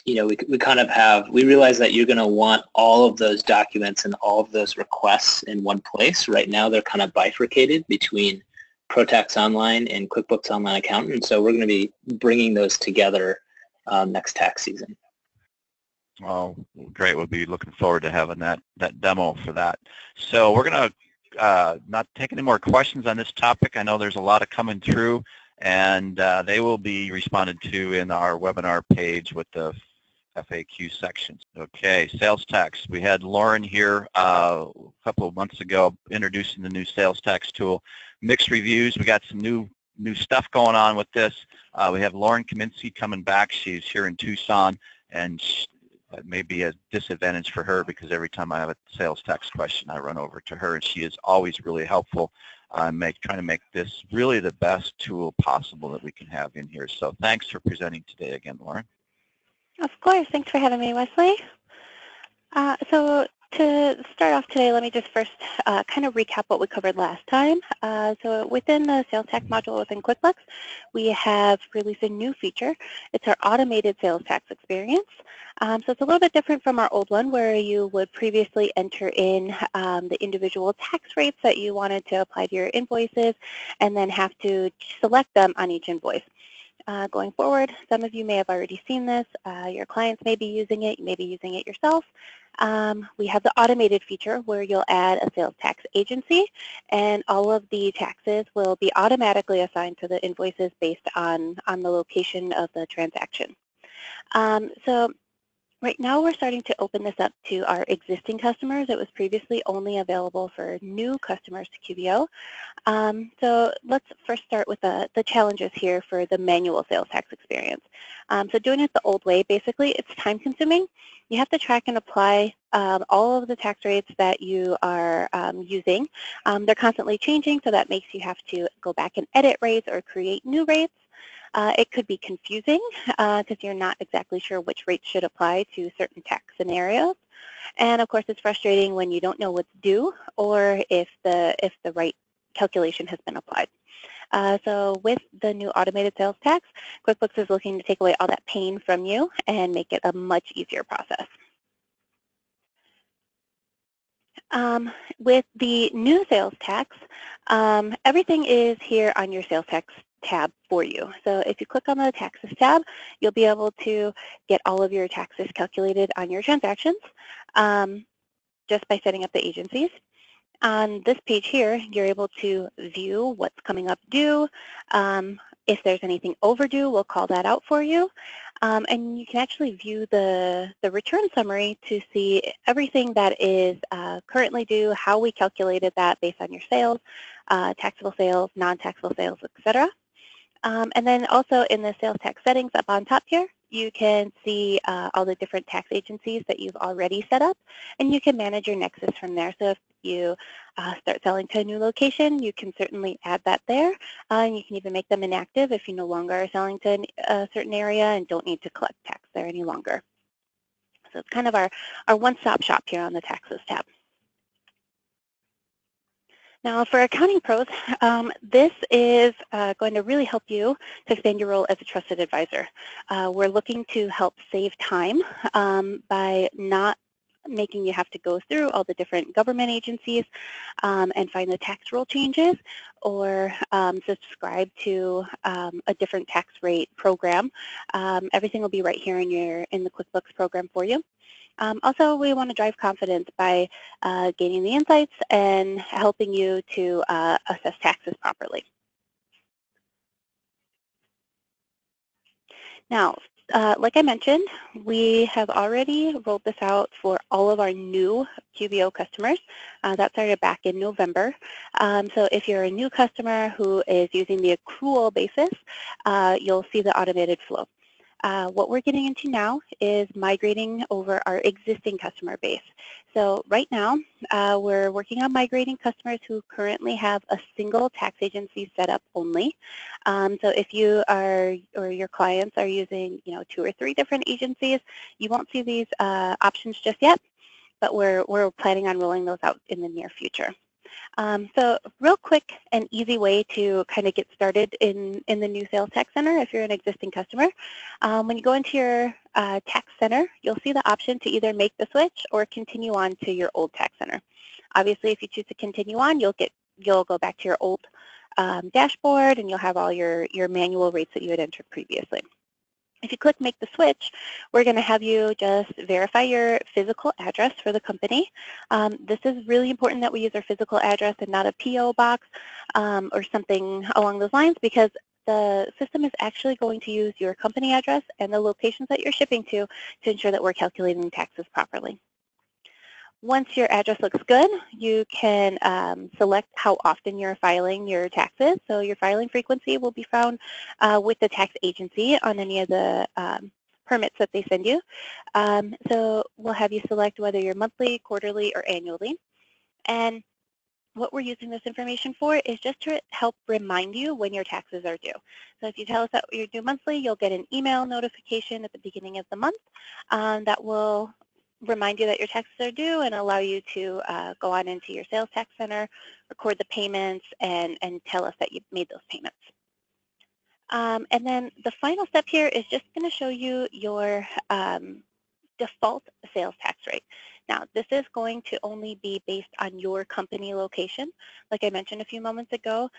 we realize that you're going to want all of those documents and all of those requests in one place. Right now, they're kind of bifurcated between ProTax Online and QuickBooks Online Accountant. And so we're going to be bringing those together next tax season. Oh, great. We'll be looking forward to having that demo for that. So we're going to not take any more questions on this topic. I know there's a lot coming through, and they will be responded to in our webinar page with the FAQ sections. Okay, sales tax. We had Lauren here a couple of months ago introducing the new sales tax tool. Mixed reviews. We got some new stuff going on with this. We have Lauren Kaminsky coming back. She's here in Tucson, and that may be a disadvantage for her because every time I have a sales tax question, I run over to her, and she is always really helpful trying to make this really the best tool possible that we can have in here. So thanks for presenting today again, Lauren. Of course. Thanks for having me, Wesley. So to start off today, let me just first kind of recap what we covered last time. So within the sales tax module within QuickBooks, we have released a new feature. It's our automated sales tax experience. So it's a little bit different from our old one where you would previously enter in the individual tax rates that you wanted to apply to your invoices and then have to select them on each invoice. Going forward, some of you may have already seen this. Your clients may be using it. You may be using it yourself. We have the automated feature where you'll add a sales tax agency, and all of the taxes will be automatically assigned to the invoices based on the location of the transaction. So right now we're starting to open this up to our existing customers. It was previously only available for new customers to QBO. So let's first start with the challenges here for the manual sales tax experience. So doing it the old way, basically, it's time consuming. You have to track and apply all of the tax rates that you are using. They're constantly changing, so that makes you have to go back and edit rates or create new rates. It could be confusing because you're not exactly sure which rates should apply to certain tax scenarios. And of course, it's frustrating when you don't know what's due or if the right calculation has been applied. So with the new automated sales tax, QuickBooks is looking to take away all that pain from you and make it a much easier process. With the new sales tax, everything is here on your sales tax tab for you. So if you click on the taxes tab, you'll be able to get all of your taxes calculated on your transactions just by setting up the agencies. On this page here, you're able to view what's coming up due. If there's anything overdue, we'll call that out for you. And you can actually view the return summary to see everything that is currently due, how we calculated that based on your sales, taxable sales, non-taxable sales, etc. And then also in the sales tax settings up on top here, you can see all the different tax agencies that you've already set up, and you can manage your nexus from there. So if you start selling to a new location, you can certainly add that there, and you can even make them inactive if you no longer are selling to a certain area and don't need to collect tax there any longer. So it's kind of our one-stop shop here on the Taxes tab. Now for accounting pros, this is going to really help you to expand your role as a trusted advisor. We're looking to help save time by not making you have to go through all the different government agencies and find the tax rule changes or subscribe to a different tax rate program. Everything will be right here in the QuickBooks program for you. Also, we want to drive confidence by gaining the insights and helping you to assess taxes properly. Now, like I mentioned, we have already rolled this out for all of our new QBO customers. That started back in November. So if you're a new customer who is using the accrual basis, you'll see the automated flow. What we're getting into now is migrating over our existing customer base. So right now, we're working on migrating customers who currently have a single tax agency set up only. So if you are, or your clients are using, 2 or 3 different agencies, you won't see these options just yet, but we're planning on rolling those out in the near future. So real quick and easy way to kind of get started in the new Sales Tax Center if you're an existing customer. When you go into your Tax Center, you'll see the option to either make the switch or continue on to your old Tax Center. Obviously, if you choose to continue on, you'll go back to your old dashboard and you'll have all your manual rates that you had entered previously. If you click Make the Switch, we're going to have you just verify your physical address for the company. This is really important that we use our physical address and not a PO box or something along those lines, because the system is actually going to use your company address and the locations that you're shipping to ensure that we're calculating taxes properly. Once your address looks good, you can select how often you're filing your taxes. So your filing frequency will be found with the tax agency on any of the permits that they send you. So we'll have you select whether you're monthly, quarterly, or annually. And what we're using this information for is just to help remind you when your taxes are due. So if you tell us that you're due monthly, you'll get an email notification at the beginning of the month that will remind you that your taxes are due and allow you to go on into your Sales Tax Center, record the payments, and tell us that you've made those payments. And then the final step here is just going to show you your default sales tax rate. Now, this is going to only be based on your company location. Like I mentioned a few moments ago,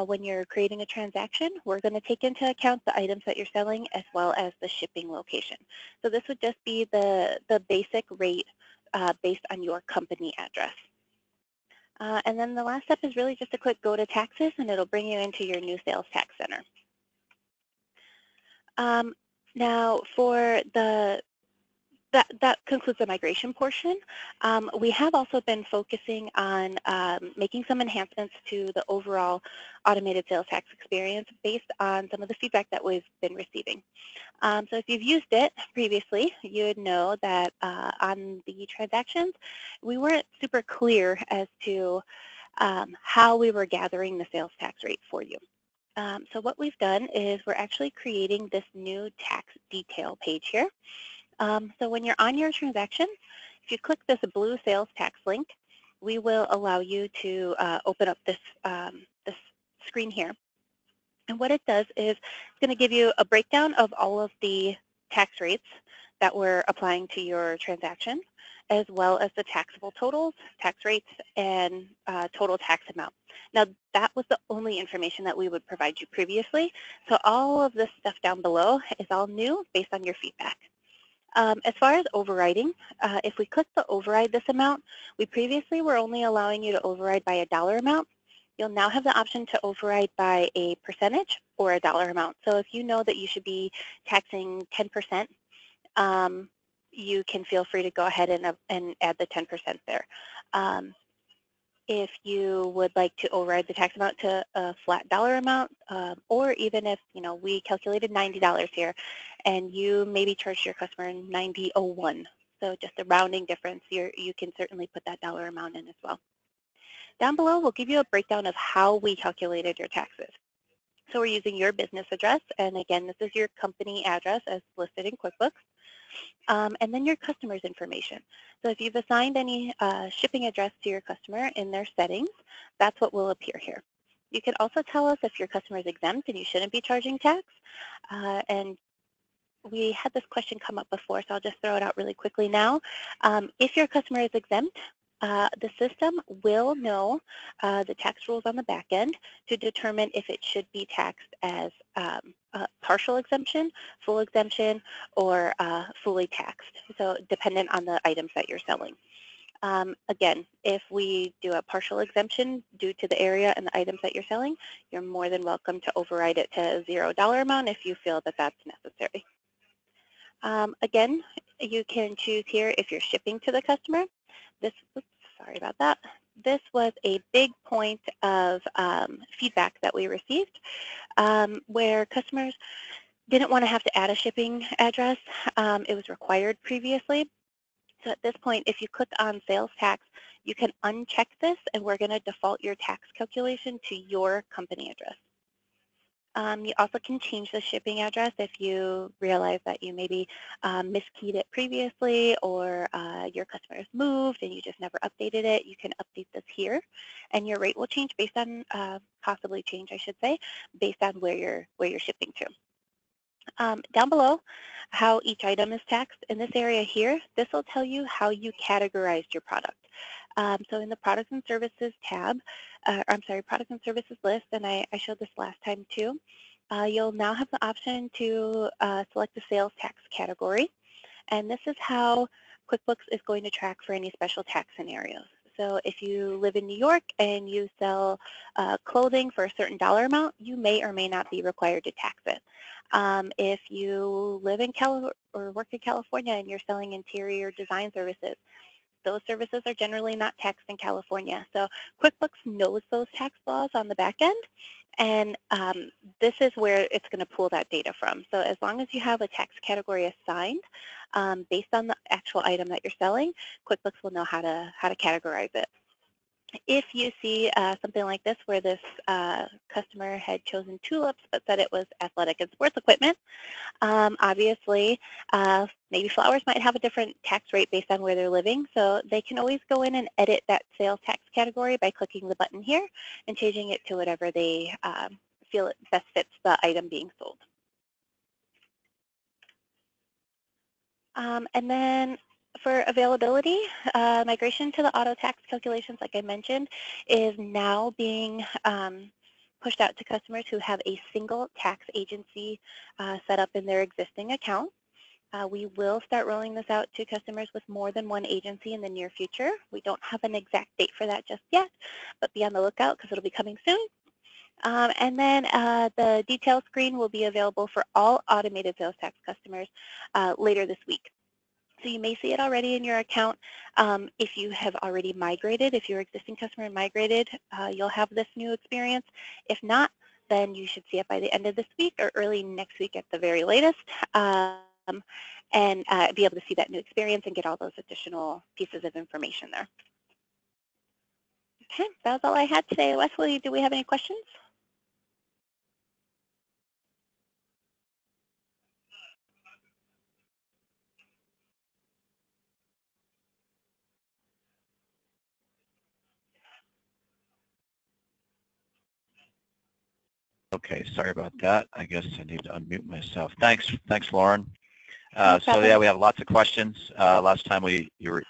when you're creating a transaction, we're going to take into account the items that you're selling as well as the shipping location. So this would just be the basic rate based on your company address. And then the last step is really just a quick go to taxes, and it'll bring you into your new sales tax center. Now for that concludes the migration portion. We have also been focusing on making some enhancements to the overall automated sales tax experience based on some of the feedback that we've been receiving. So if you've used it previously, you would know that on the transactions, we weren't super clear as to how we were gathering the sales tax rate for you. So what we've done is we're actually creating this new tax detail page here. So when you're on your transaction, if you click this blue sales tax link, we will allow you to open up this, this screen here. And what it does is it's going to give you a breakdown of all of the tax rates that we're applying to your transaction, as well as the taxable totals, tax rates, and total tax amount. Now, that was the only information that we would provide you previously. So all of this stuff down below is all new based on your feedback. As far as overriding, if we click the override this amount, we previously were only allowing you to override by a dollar amount. You'll now have the option to override by a percentage or a dollar amount. So if you know that you should be taxing 10%, you can feel free to go ahead and add the 10% there. If you would like to override the tax amount to a flat dollar amount, or even if, you know, we calculated $90 here and you maybe charged your customer $90.01, so just a rounding difference, you can certainly put that dollar amount in as well. Down below, we'll give you a breakdown of how we calculated your taxes. So we're using your business address, and again, this is your company address as listed in QuickBooks. And then your customer's information. So if you've assigned any shipping address to your customer in their settings, that's what will appear here. You can also tell us if your customer is exempt and you shouldn't be charging tax. And we had this question come up before, so I'll just throw it out really quickly now. If your customer is exempt, the system will know the tax rules on the back end to determine if it should be taxed as a partial exemption, full exemption, or fully taxed, so dependent on the items that you're selling. Again, if we do a partial exemption due to the area and the items that you're selling, you're more than welcome to override it to a $0 amount if you feel that that's necessary. Again, you can choose here if you're shipping to the customer. Sorry about that. This was a big point of feedback that we received where customers didn't want to have to add a shipping address. It was required previously. So at this point, if you click on sales tax, you can uncheck this and we're going to default your tax calculation to your company address. You also can change the shipping address if you realize that you maybe miskeyed it previously, or your customer has moved and you just never updated it. You can update this here, and your rate will change based on, possibly change, I should say, based on where you're shipping to. Down below, how each item is taxed. In this area here, this will tell you how you categorized your product. So in the Products and Services tab, Products and Services list, and I showed this last time too, you'll now have the option to select the sales tax category. And this is how QuickBooks is going to track for any special tax scenarios. So if you live in New York and you sell clothing for a certain dollar amount, you may or may not be required to tax it. If you live in or work in California and you're selling interior design services, those services are generally not taxed in California. So QuickBooks knows those tax laws on the back end, and this is where it's going to pull that data from. So as long as you have a tax category assigned based on the actual item that you're selling, QuickBooks will know how to categorize it. If you see something like this where this customer had chosen tulips but said it was athletic and sports equipment, obviously maybe flowers might have a different tax rate based on where they're living, so they can always go in and edit that sales tax category by clicking the button here and changing it to whatever they feel it best fits the item being sold. And then for availability, migration to the auto tax calculations, like I mentioned, is now being pushed out to customers who have a single tax agency set up in their existing account. We will start rolling this out to customers with more than one agency in the near future. We don't have an exact date for that just yet, but be on the lookout because it'll be coming soon. And then the detail screen will be available for all automated sales tax customers later this week. So you may see it already in your account. If you have already migrated, if your existing customer migrated, you'll have this new experience. If not, then you should see it by the end of this week or early next week at the very latest, and be able to see that new experience and get all those additional pieces of information there. Okay, that was all I had today. Wesley, do we have any questions? Okay, sorry about that. I guess I need to unmute myself. Thanks, Lauren. No So yeah, we have lots of questions. Last time we were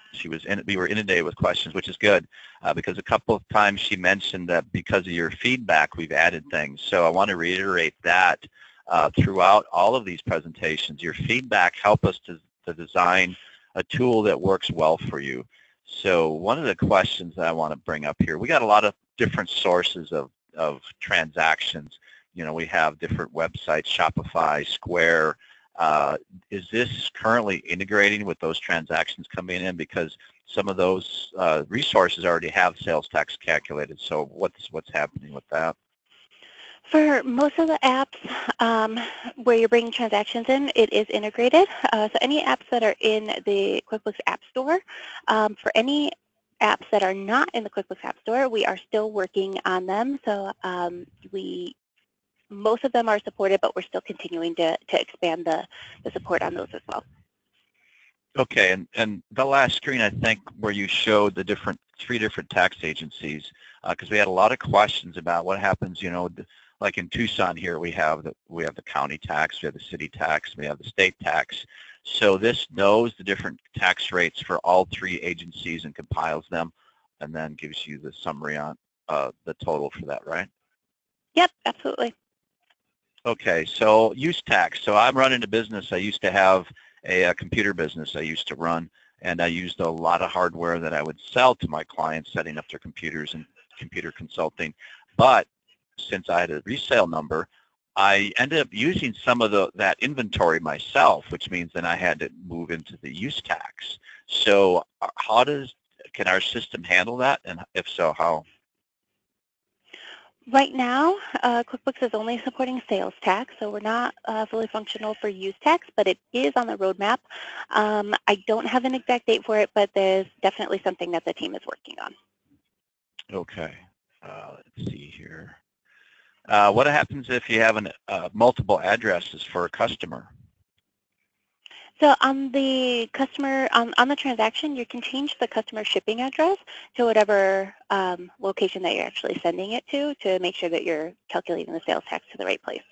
inundated with questions, which is good because a couple of times she mentioned that because of your feedback, we've added things. So I want to reiterate that throughout all of these presentations, your feedback help us to design a tool that works well for you. So one of the questions that I want to bring up here, we got a lot of different sources of transactions. You know, we have different websites, Shopify, Square. Is this currently integrating with those transactions coming in? Because some of those resources already have sales tax calculated. So what's happening with that? For most of the apps where you're bringing transactions in, it is integrated. So any apps that are in the QuickBooks App Store, for any apps that are not in the QuickBooks App Store, we are still working on them. So most of them are supported, but we're still continuing to expand the support on those as well. Okay, and the last screen, I think, where you showed the three different tax agencies, because we had a lot of questions about what happens, you know, like in Tucson here, we have the county tax, we have the city tax, we have the state tax. So this knows the different tax rates for all three agencies and compiles them, and then gives you the summary on the total for that, right? Yep, absolutely. Okay, so use tax. So I'm running a business. I used to have a computer business I used to run, and I used a lot of hardware that I would sell to my clients, setting up their computers and computer consulting. But since I had a resale number, I ended up using some of that inventory myself, which means then I had to move into the use tax. So can our system handle that? And if so, how? Right now, QuickBooks is only supporting sales tax, so we're not fully functional for use tax, but it is on the roadmap. I don't have an exact date for it, but there's definitely something that the team is working on. Okay, let's see here. What happens if you have multiple addresses for a customer? So on the customer, on the transaction, you can change the customer shipping address to whatever location that you're actually sending it to make sure that you're calculating the sales tax to the right place.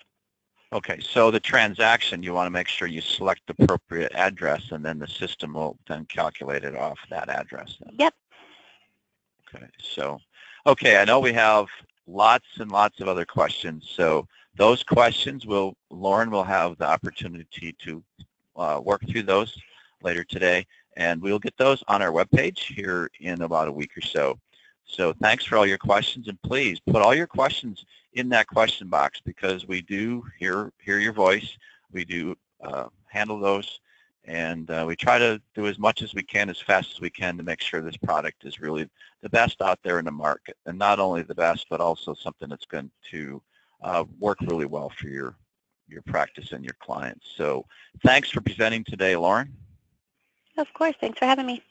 Okay, so the transaction, you want to make sure you select the appropriate address, and then the system will then calculate it off that address. Then. Yep. Okay, so, okay, I know we have lots and lots of other questions. So those questions, Lauren will have the opportunity to work through those later today, and we'll get those on our webpage here in about a week or so. So thanks for all your questions, and please put all your questions in that question box because we do hear your voice. We do handle those, and we try to do as much as we can as fast as we can to make sure this product is really the best out there in the market, and not only the best, but also something that's going to work really well for your practice and your clients. So thanks for presenting today, Lauren. Of course, thanks for having me.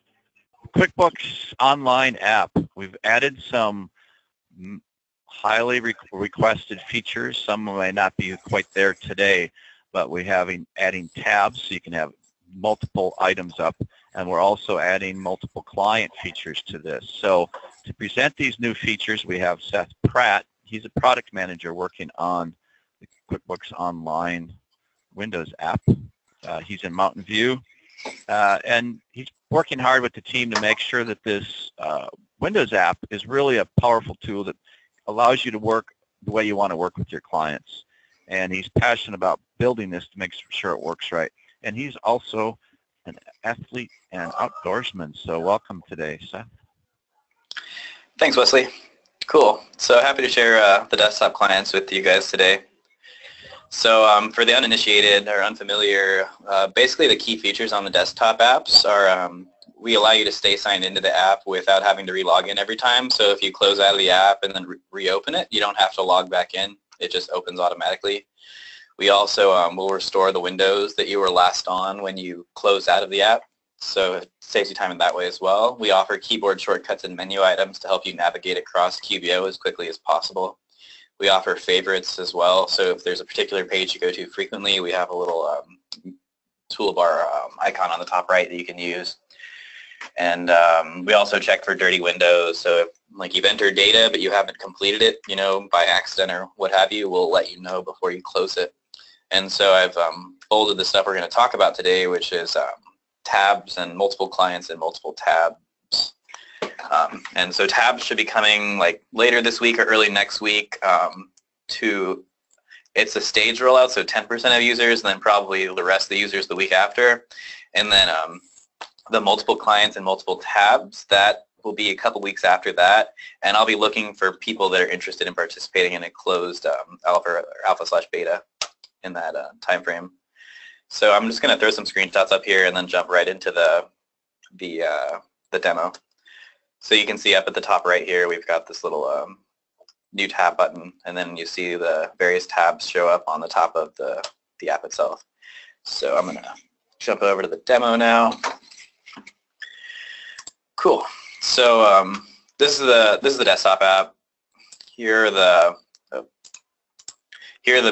QuickBooks Online app. We've added some highly requested features. Some may not be quite there today, but we're adding tabs so you can have multiple items up, and we're also adding multiple client features to this. So to present these new features, we have Seth Pratt. He's a product manager working on the QuickBooks Online Windows app. He's in Mountain View, and he's working hard with the team to make sure that this Windows app is really a powerful tool that allows you to work the way you want to work with your clients. And he's passionate about building this to make sure it works right. and he's also an athlete and outdoorsman. So welcome today, Seth. Thanks, Wesley. Cool. So happy to share the desktop clients with you guys today. So for the uninitiated or unfamiliar, basically the key features on the desktop apps are we allow you to stay signed into the app without having to re-log in every time. So if you close out of the app and then reopen it, you don't have to log back in. It just opens automatically. We also will restore the windows that you were last on when you close out of the app. So it saves you time in that way as well. We offer keyboard shortcuts and menu items to help you navigate across QBO as quickly as possible. We offer favorites as well. So if there's a particular page you go to frequently, we have a little toolbar icon on the top right that you can use. And we also check for dirty windows. So if like you've entered data but you haven't completed it, you know, by accident or what have you, we'll let you know before you close it. And so I've folded the stuff we're going to talk about today, which is tabs and multiple clients and multiple tabs. And so tabs should be coming like later this week or early next week it's a stage rollout, so 10% of users, and then probably the rest of the users the week after. And then the multiple clients and multiple tabs, that will be a couple weeks after that. And I'll be looking for people that are interested in participating in a closed alpha/beta in that time frame. So I'm just going to throw some screenshots up here and then jump right into the demo. So you can see up at the top right here, we've got this little new tab button, and then you see the various tabs show up on the top of the app itself. So I'm going to jump over to the demo now. Cool. So this is the desktop app. Here are the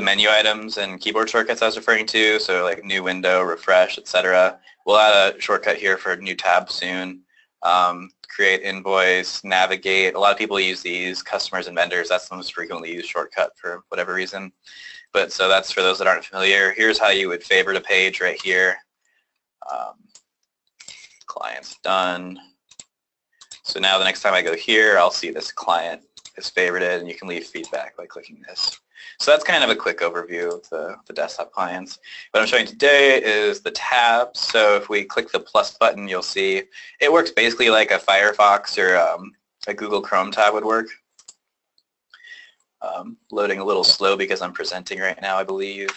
menu items and keyboard shortcuts I was referring to. So like new window, refresh, etc. We'll add a shortcut here for a new tab soon. Create invoice, navigate. A lot of people use these, customers and vendors. That's the most frequently used shortcut for whatever reason. But so that's for those that aren't familiar. Here's how you would favorite a page right here. Client's done. So now the next time I go here, I'll see this client is favorited, and you can leave feedback by clicking this. So that's kind of a quick overview of the desktop clients. What I'm showing today is the tabs. So if we click the plus button, you'll see it works basically like a Firefox or a Google Chrome tab would work. Loading a little slow because I'm presenting right now, I believe.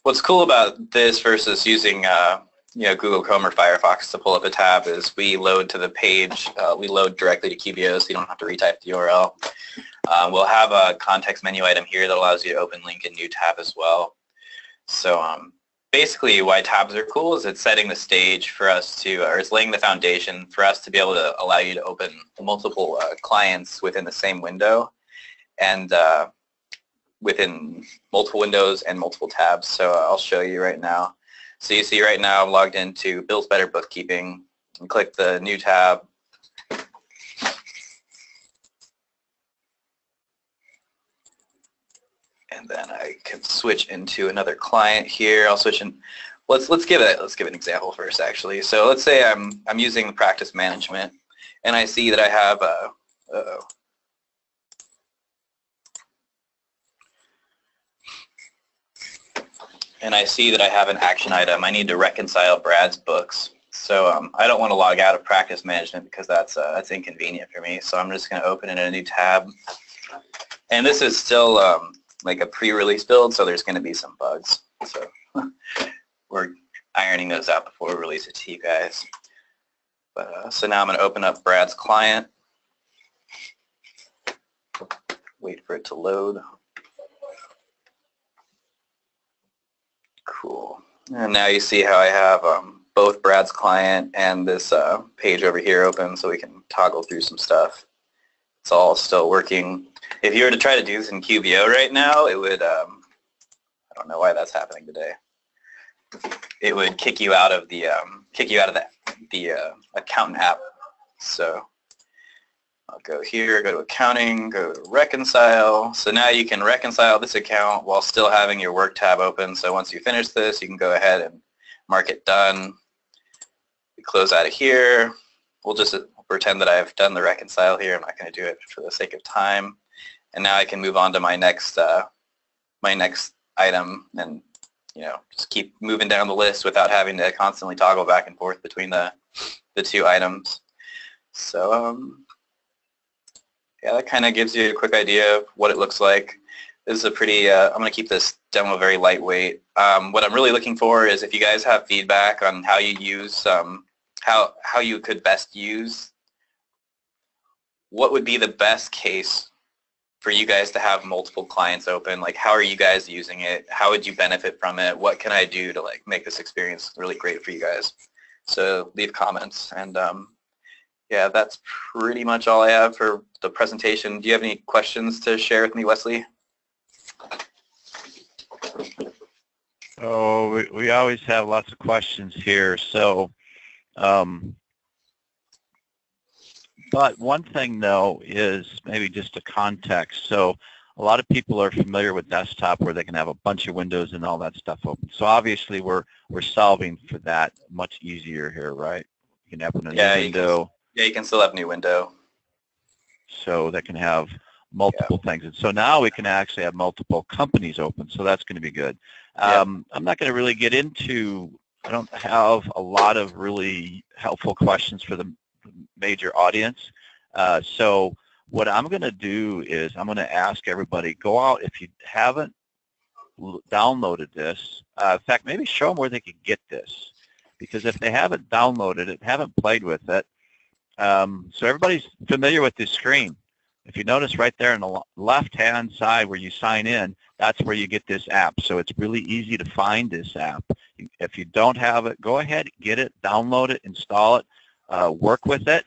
What's cool about this versus using Google Chrome or Firefox to pull up a tab is we load to the page, we load directly to QBO, so you don't have to retype the URL. We'll have a context menu item here that allows you to open link a new tab as well. So basically why tabs are cool is it's setting the stage for us to, or it's laying the foundation for us to be able to allow you to open multiple clients within the same window and within multiple windows and multiple tabs. So I'll show you right now. So you see right now I'm logged into Bill's Better Bookkeeping, and click the new tab. And then I can switch into another client here. I'll switch in. Let's give an example first actually. So let's say I'm using practice management and I see that I have and I see that I have an action item. I need to reconcile Brad's books. So I don't want to log out of practice management because that's inconvenient for me. So I'm just going to open it in a new tab. And this is still like a pre-release build, so there's going to be some bugs. So we're ironing those out before we release it to you guys. But so now I'm going to open up Brad's client. Wait for it to load. Cool. And now you see how I have both Brad's client and this page over here open, so we can toggle through some stuff. It's all still working. If you were to try to do this in QBO right now, it would, I don't know why that's happening today. It would kick you out of the accountant app. So I'll go here, go to accounting, go to reconcile. So now you can reconcile this account while still having your work tab open. So once you finish this, you can go ahead and mark it done. We close out of here. We'll just pretend that I've done the reconcile here. I'm not going to do it for the sake of time. And now I can move on to my next my next item, and just keep moving down the list without having to constantly toggle back and forth between the two items. So yeah, that kind of gives you a quick idea of what it looks like. This is a pretty, I'm going to keep this demo very lightweight. What I'm really looking for is if you guys have feedback on how you use, how you could best use, what would be the best case for you guys to have multiple clients open? Like, how are you guys using it? How would you benefit from it? What can I do to make this experience really great for you guys? So leave comments. And yeah, that's pretty much all I have for the presentation. Do you have any questions to share with me, Wesley? Oh, we always have lots of questions here. So, but one thing though is maybe just a context. So a lot of people are familiar with desktop where they can have a bunch of windows and all that stuff open. So obviously we're solving for that much easier here, right? You can open a new window. You can still have new window. So they can have multiple things. And so now we can actually have multiple companies open. So that's going to be good. I'm not going to really get into, I don't have a lot of really helpful questions for the major audience. So what I'm going to do is I'm going to ask everybody, go out if you haven't downloaded this. In fact, maybe show them where they can get this. Because if they haven't downloaded it, haven't played with it, so everybody's familiar with this screen. If you notice right there on the left-hand side where you sign in, that's where you get this app. So it's really easy to find this app. If you don't have it, go ahead, get it, download it, install it, work with it,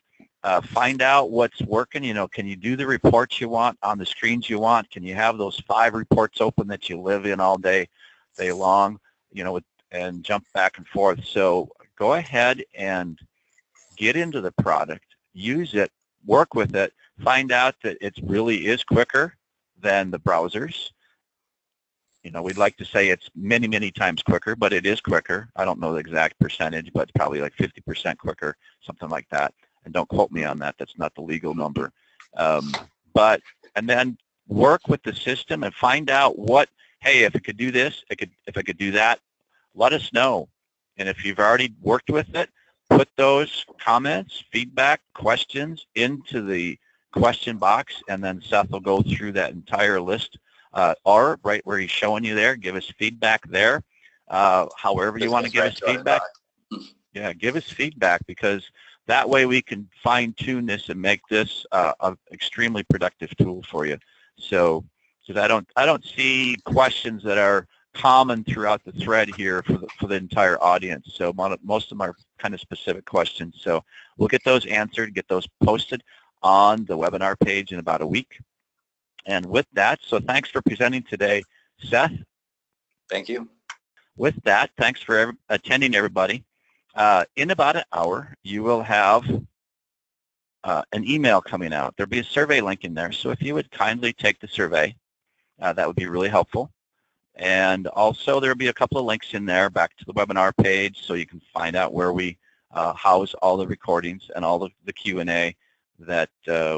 find out what's working. Can you do the reports you want on the screens you want? Can you have those 5 reports open that you live in all day long, and jump back and forth? So go ahead and get into the product, use it, work with it, find out that it really is quicker than the browsers. We'd like to say it's many, many times quicker, but it is quicker. I don't know the exact percentage, but it's probably like 50% quicker, something like that. And don't quote me on that. That's not the legal number. And then work with the system and find out hey, if it could do this, if it could do that, let us know. And if you've already worked with it, put those comments, feedback, questions into the question box, and then Seth will go through that entire list. Or right where he's showing you there, give us feedback there. However you want to give us feedback. Yeah, give us feedback, because that way we can fine-tune this and make this an extremely productive tool for you. So I don't see questions that are common throughout the thread here for the entire audience. So most of them are kind of specific questions. So we'll get those answered, get those posted on the webinar page in about a week. And with that, so thanks for presenting today, Seth. Thank you. With that, thanks for attending, everybody. In about an hour, you will have an email coming out. There'll be a survey link in there. So if you would kindly take the survey, that would be really helpful. And also there'll be a couple of links in there back to the webinar page, so you can find out where we house all the recordings and all the Q&A that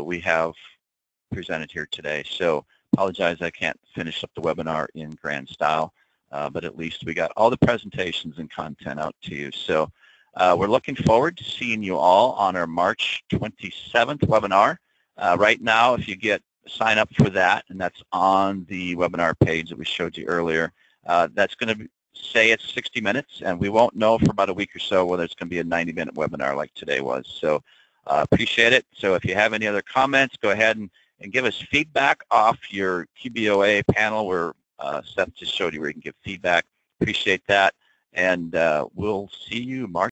we have presented here today. So apologize I can't finish up the webinar in grand style, but at least we got all the presentations and content out to you. So we're looking forward to seeing you all on our March 27th webinar. Right now, if you sign up for that, and that's on the webinar page that we showed you earlier, that's going to say it's 60 minutes, and we won't know for about a week or so whether it's going to be a 90-minute webinar like today was. So appreciate it. So if you have any other comments, go ahead and give us feedback off your QBOA panel where Seth just showed you where you can give feedback. Appreciate that. And we'll see you March